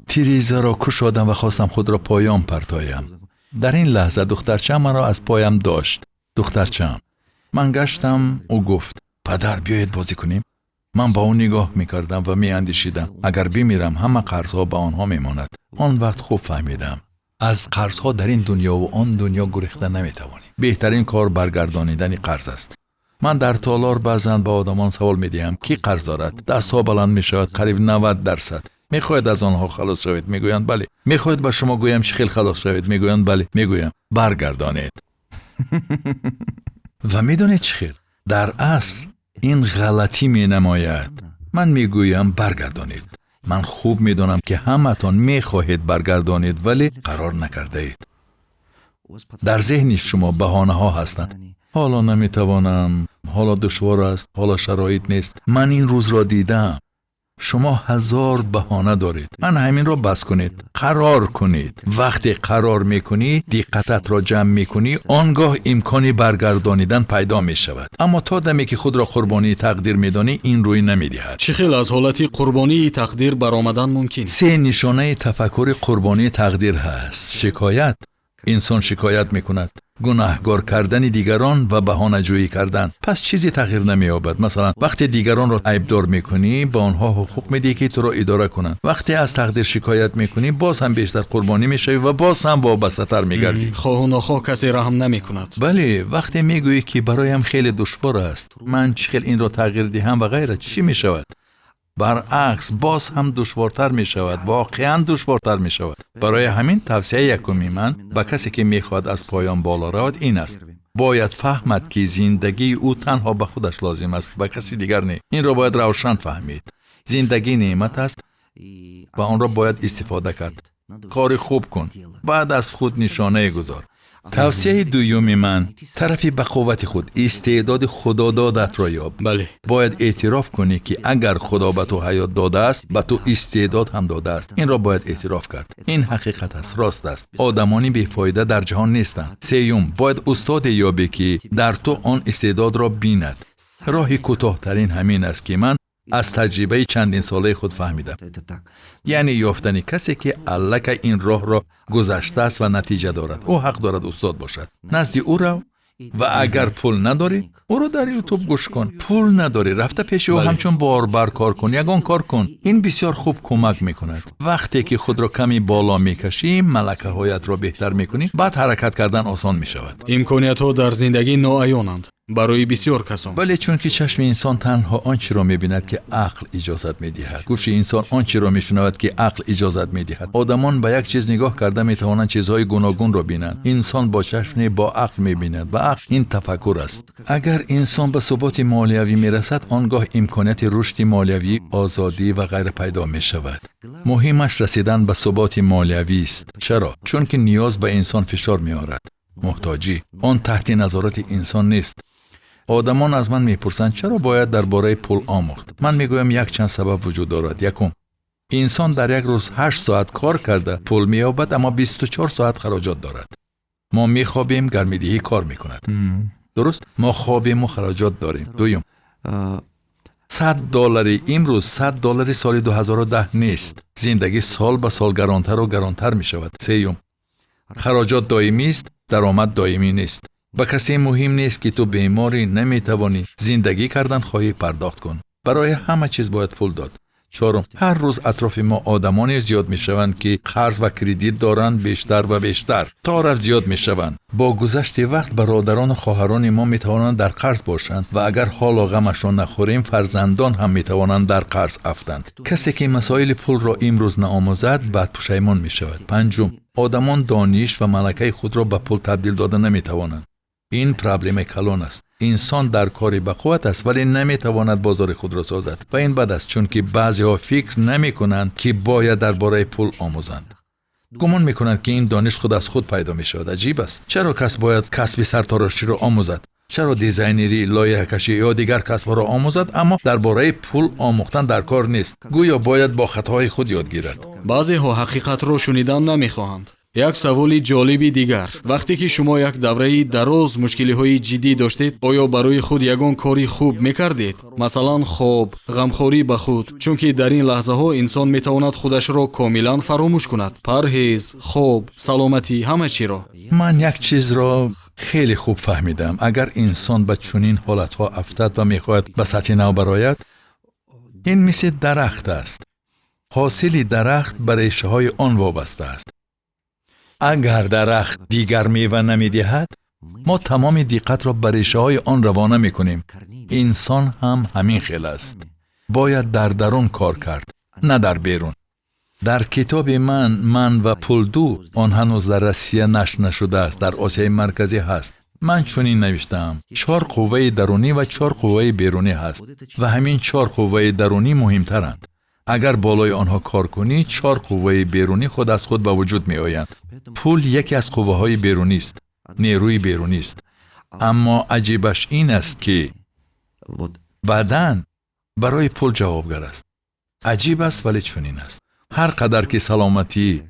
تریزه را کشادم و خواستم خود را پایان پرتایم. در این لحظه دخترچه‌ام را از پایم داشت. دخترچه‌ام. من گشتم، او گفت پدر بیایید بازی کنیم. من با او نگاه میکردم و میاندیشیدم اگر بمیرم همه قرضها به آنها میماند. آن وقت خوب فهمیدم از قرضها در این دنیا و آن دنیا گریخته نمیتوانی. بهترین کار برگردانیدن قرض است. من در تالار بعضن با آدمان سوال میدیم کی قرض دارد؟ دستها بلند میشود، قریب 90%. میخواید از آنها خلاص شوید؟ میگویند بله. میخواید به شما گویم چه خیلی خلاص شوید؟ میگویند بله. میگویم برگردانید. و میدونید چه خیلی؟ در اصل این غلطی می نماید. من میگویم برگردانید. من خوب میدونم که همتون میخواهید برگردانید ولی قرار نکرده اید. در ذهن شما بهانه ها هستند. حالا نمیتوانم، حالا دشوار است، حالا شرایط نیست. من این روز را دیدم. شما 1000 بهانه دارید. من همین را بس کنید. قرار کنید. وقتی قرار میکنی، دقتت را جمع میکنی، آنگاه امکانی برگردانیدن پیدا میشود. اما تا دمی که خود را قربانی تقدیر میدانی، این روی نمیدهد. چه خیلی از حالتی قربانی تقدیر برآمدن ممکن؟ 3 نشانه تفکر قربانی تقدیر هست. شکایت. انسان شکایت میکند. گناهکار کردن دیگران و بهانه جویی کردن. پس چیزی تغییر نمییابد. مثلا وقتی دیگران را عیبدار میکنی، به آنها حقوق میدی که تو را اداره کنند. وقتی از تقدیر شکایت میکنی، باز هم بیشتر قربانی میشوی و باز هم وابسته تر میگردی. خواه و نخواه کسی رحم نمیکند. بله، وقتی میگویی که برایم خیلی دشوار است، من چخیل این را تغییر دهم و غیره، چی میشود؟ برعکس باز هم دشوارتر می شود. واقعا دشوارتر می شود. برای همین توصیه یکمی من به کسی که می خواهد از پایان بالا رود این است: باید فهمد که زندگی او تنها به خودش لازم است، به کسی دیگر نه. این را باید روشن فهمید. زندگی نعمت است و آن را باید استفاده کرد. کار خوب کن، بعد از خود نشانه گذار. توصیه دوم من: طرفی به قوت خود استعداد خدا دادت را یاب. بله. باید اعتراف کنی که اگر خدا به تو حیات داده است، به تو استعداد هم داده است. این را باید اعتراف کرد. این حقیقت است، راست است. آدمانی بی‌فایده در جهان نیستند. سوم، باید استاد یابی که در تو آن استعداد را بیند. راه کوتاه‌ترین همین است که من از تجربه چندین ساله خود فهمیدم. یعنی یافتن کسی که الک این راه را گذشته است و نتیجه دارد. او حق دارد استاد باشد. نزد او رو و اگر پول نداری، او رو در یوتیوب گوش کن. پول نداری، رفته پیش او همچون باربر کار کن، یگان کار کن. این بسیار خوب کمک میکند. وقتی که خود را کمی بالا میکشی، ملکه هایت را بهتر میکنی، بعد حرکت کردن آسان میشود. امکانیت ها در زندگی ناعیانند برای بسیار کسان. ولی چون که چشم انسان تنها آنچه را می‌بیند که عقل اجازت می‌دهد، گوش انسان آنچه را می‌شنود که عقل اجازت می‌دهد. آدمان به یک چیز نگاه کرده می‌توانند چیزهای گوناگون را بینند. انسان با چشم با عقل می‌بیند و عقل این تفکر است. اگر انسان به ثبات مالیوی می‌رسد، آنگاه امکانات رشد مالیوی، آزادی و غیره پیدا می‌شود. مهمش رسیدن به ثبات مالیوی است. چرا؟ چون که نیاز به انسان فشار می‌آورد. محتاجی آن تحت نظارت انسان نیست. آدمان از من میپرسند چرا باید درباره پول آموخت؟ من میگویم یک چند سبب وجود دارد. یکم، انسان در یک روز 8 ساعت کار کرده پول مییابد، اما 24 ساعت خراجات دارد. ما میخوابیم، گرمیدهی کار میکند. درست؟ ما خوابیم و خراجات داریم. دوم، $100 امروز $100 سال 2010 نیست. زندگی سال به سال گرانتر و گرانتر میشود. سوم، خراجات دائمی است، درآمد دائمی نیست. با کسی مهم نیست که تو بیماری نمیتوانی زندگی کردن خواهی، پرداخت کن. برای همه چیز باید پول داد. چهارم، هر روز اطراف ما آدمانی زیاد میشوند که قرض و کردیت دارند، بیشتر و بیشتر تا رفت زیاد میشوند. با گذشت وقت برادران و خواهران ما میتوانند در قرض باشند و اگر حال و غمشان نخوریم، فرزندان هم میتوانند در قرض افتند. کسی که مسائل پول را امروز نآموزد، بعد پشیمان میشود. پنجم، آدمان دانش و ملکه خود را به پول تبدیل داده نمیتوانند. این پرابلم کلان است. انسان در کاری به قوت است ولی نمیتواند بازار خود را سازد و این بد است، چون که بعضی ها فکر نمی کنند که باید درباره پول آموزند. گمان میکنند که این دانش خود از خود پیدا می شود. عجیب است. چرا کس باید کسب سرتراشی را آموزد؟ چرا دیزاینری، لایحه کشی یا دیگر کسب را آموزد اما درباره پول آموختن در کار نیست؟ گویا باید با خطاهای خود یاد گیرد. بعضی ها حقیقت را شنیدن نمیخواهند. یک سوالی جالبی دیگر: وقتی که شما یک دوره دراز مشکلی های جدی داشتید، آیا برای خود یگان کاری خوب میکردید؟ مثلا خواب، غمخوری به خود، چون که در این لحظه ها انسان میتواند خودش را کاملا فراموش کند. پرهیز، خواب، سلامتی، همه چی را. من یک چیز را خیلی خوب فهمیدم. اگر انسان به چنین حالت ها افتد و میخواهد به سطح نو برآید، این مثل درخت است. حاصل درخت به ریشه های آن وابسته است. اگر درخت دیگر میوه نمیدهد، ما تمام دقت را به ریشه های آن روانه میکنیم. انسان هم همین خیل است. باید در درون کار کرد، نه در بیرون. در کتاب من و پول دو آن هنوز در روسیه نشر نشده است، در آسیای مرکزی هست. من چنین نوشتم: 4 قوه درونی و 4 قوه بیرونی هست و همین 4 قوه درونی مهمترند. اگر بالای آنها کار کنی 4 قوه بیرونی خود از خود به وجود می آیند. پول یکی از قوه های بیرونی است، نیروی بیرونی است. اما عجیبش این است که بدن برای پول جوابگر است. عجیب است ولی چنین است. هر قدر که سلامتی،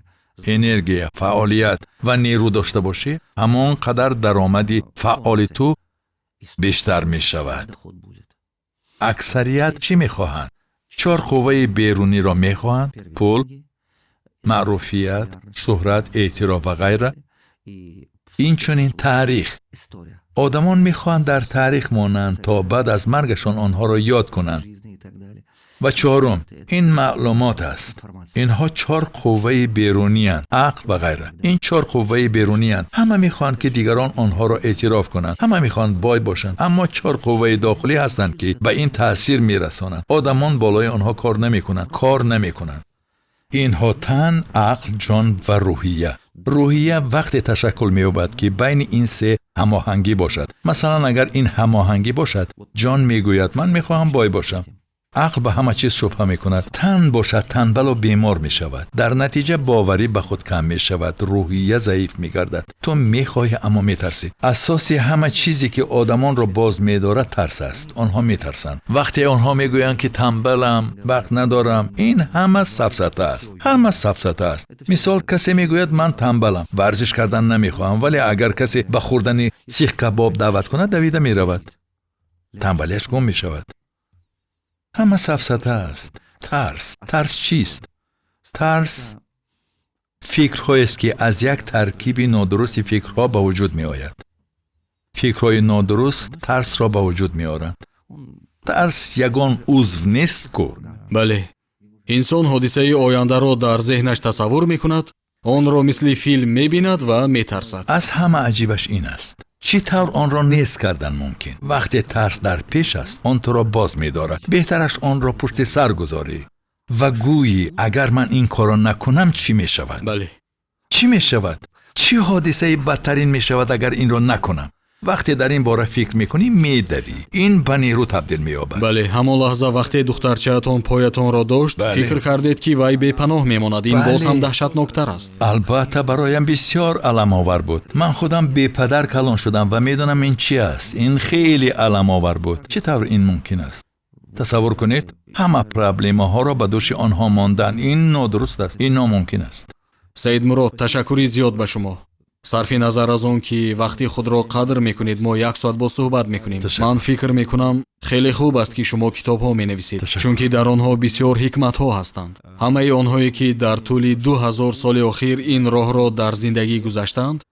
انرژی، فعالیت و نیرو داشته باشی، همان قدر درآمدی فعال تو بیشتر می شود. اکثریت چی می خواهند؟ 4 قوه بیرونی را می خواهند: پول، معروفیت، شهرت، اعتراف و غیره. این چنین تاریخ. آدمان می خواهند در تاریخ مانند تا بعد از مرگشان آنها را یاد کنند. و 4، این معلومات است. اینها 4 قوه بیرونی اند، عقل و غیره. این 4 قوه بیرونی اند. همه میخوان که دیگران آنها را اعتراف کنند. همه میخوان بای باشند. اما 4 قوه داخلی هستند که به این تاثیر میرسانند. آدمان بالای آنها کار نمیکنند. اینها تن، عقل، جان و روحیه. روحیه وقتی تشکل می‌یابد که بین این 3 هماهنگی باشد. مثلا اگر این هماهنگی باشد، جان میگوید من میخواهم بای باشم. عقل به همه چیز شبهه می کند. تن باشد تنبل و بیمار می شود. در نتیجه باوری به خود کم می شود. روحیه ضعیف می گردد. تو می خواهی اما می ترسی. اساسی همه چیزی که آدمان را باز می دارد ترس است. آنها می ترسند. وقتی آنها می گویند که تنبلم، وقت ندارم، این همه سفسطه است. مثال کسی می گوید من تنبلم، ورزش کردن نمی خواهم، ولی اگر کسی به خوردن سیخ کباب دعوت کند دویده می رود. تنبلیش گم می شود. همه سفسطه است. ترس چیست؟ ترس فکرهایی است که از یک ترکیب نادرست فکرها به وجود می آید. فکرهای نادرست ترس را به وجود می آورند. ترس یگان عضو نیست کو. بله. انسان حادثه آینده را در ذهنش تصور می کند، آن را مثل فیلم می بیند و می ترسد. از همه عجیبش این است. چطور آن را نیست کردن ممکن؟ وقتی ترس در پیش است، آن تو را باز می دارد. بهترش آن را پشت سر گذاری و گویی اگر من این کار را نکنم چی می شود؟ بله. چی می شود؟ چی حادثه بدترین می شود اگر این را نکنم؟ وقتی در این باره فکر میکنی میدوی. این به نیرو تبدیل مییابد. بله، همان لحظه وقتی دخترچه‌تان پایتان را داشت، فکر کردید که وی بی‌پناه میماند. این باز هم دهشتناکتر است. البته برایم بسیار علم آور بود. من خودم بی پدر کلان شدم و میدونم این چی است. این خیلی علم آور بود. چطور این ممکن است؟ تصور کنید همه پرابلم ها را به دوش آنها ماندن. این نادرست است. این ناممکن است. سید مراد، تشکری زیاد به شما. صرف نظر از اون که وقتی خود را قدر میکنید ما 1 ساعت با صحبت میکنیم. من فکر میکنم خیلی خوب است که شما کتاب ها می نویسید، چون که در آنها بسیار حکمت ها هستند. همه آنهایی که در طول 2000 سال اخیر این راه را در زندگی گذشتند،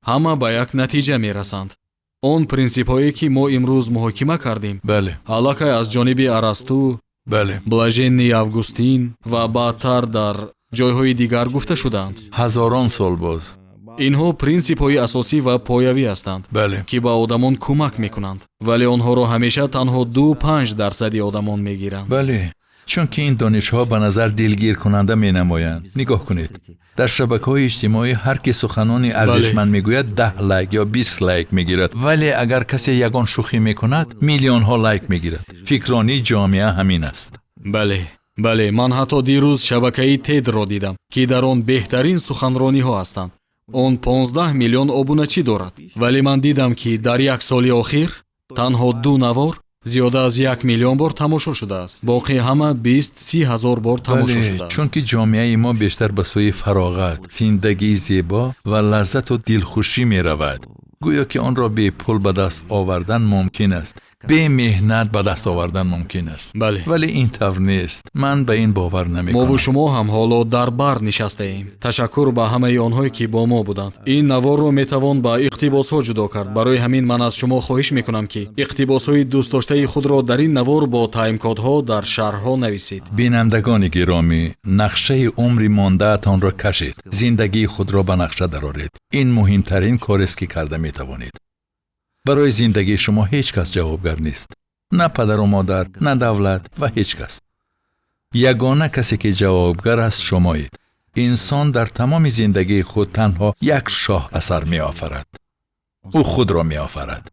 همه به یک نتیجه میرسند. اون پرینسیپ هایی که ما امروز محاکمه کردیم، بله، علاقه از جانب ارسطو، بله، بلاژنی اوگوستین و بعدتر در جایهای دیگر گفته شدند. هزاران سال باز اینها پرینسیپ های اساسی و پایوی هستند، بله، که به آدمان کمک میکنند، ولی آنها را همیشه تنها 2-5% آدمان میگیرند. بله، چون که این دانش ها به نظر دلگیر کننده می نمایند. نگاه کنید، در شبکه‌های اجتماعی هر کی سخنانی ارزشمند میگوید 10 لایک یا 20 لایک میگیرد، ولی اگر کسی یگان شوخی میکند میلیون ها لایک میگیرد. فکرانی جامعه همین است. بله، من حتی دیروز شبکه تید را دیدم که در آن بهترین سخنرانی ها هستند. اون 15 میلیون ابونچی دارد، ولی من دیدم که در 1 سال اخیر تنها 2 نوار زیاده از 1 میلیون بار تماشا شده است. باقی همه 20-30 هزار بار تماشا شده است. چون که جامعه ما بیشتر به سوی فراغت، زندگی زیبا و لذت و دلخوشی می رود. گویا که آن را به پول به دست آوردن ممکن است، به مهنت به دست آوردن ممکن است. بله. ولی این طور نیست. من به این باور نمی‌کنم. ما و شما هم حالا در بر نشسته ایم. تشکر به همه آنهایی که با ما بودند. این نوار رو میتوان با اقتباس ها جدا کرد. برای همین من از شما خواهش میکنم که اقتباس های دوست داشته خود را در این نوار با تایم کد ها در شرح نویسید. بینندگان گرامی، نقشه عمر مانده تان را کشید. زندگی خود را به نقشه درآورید. این مهمترین کاری است که کرده میتوانید. برای زندگی شما هیچ کس جوابگر نیست. نه پدر و مادر، نه دولت و هیچ کس. یگانه کسی که جوابگر است شمایید. انسان در تمام زندگی خود تنها یک شاه اثر می آفرد. او خود را می آفرد.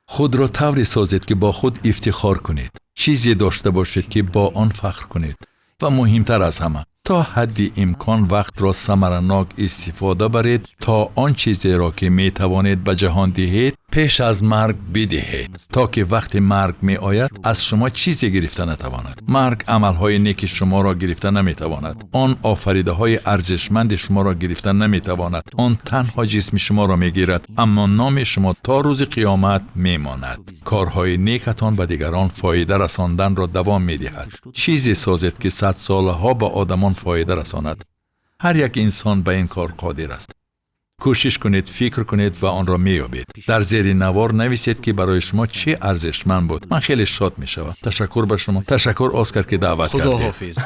خود را طوری سازید که با خود افتخار کنید. چیزی داشته باشید که با آن فخر کنید. و مهمتر از همه، تا حدی امکان وقت را ثمرناک استفاده برید تا آن چیزی را که می توانید به جهان دهید پیش از مرگ بدهید، تا که وقت مرگ می آید از شما چیزی گرفته نتواند. مرگ عملهای نیک شما را گرفته نمی تواند. آن آفریده های ارزشمند شما را گرفته نمی تواند. آن تنها جسم شما را می گیرد، اما نام شما تا روز قیامت می ماند. کارهای نیکتان به دیگران فایده رساندن را دوام می دهد. چیزی سازید که 100 سالها به آدمان فایده رساند. هر یک انسان به این کار قادر است. کوشش کنید، فکر کنید و آن را می‌یابید. در زیر نوار نویسید که برای شما چه ارزشمند بود. من خیلی شاد می‌شوم. تشکر به شما. تشکر اسکار که دعوت کردید. خداحافظ.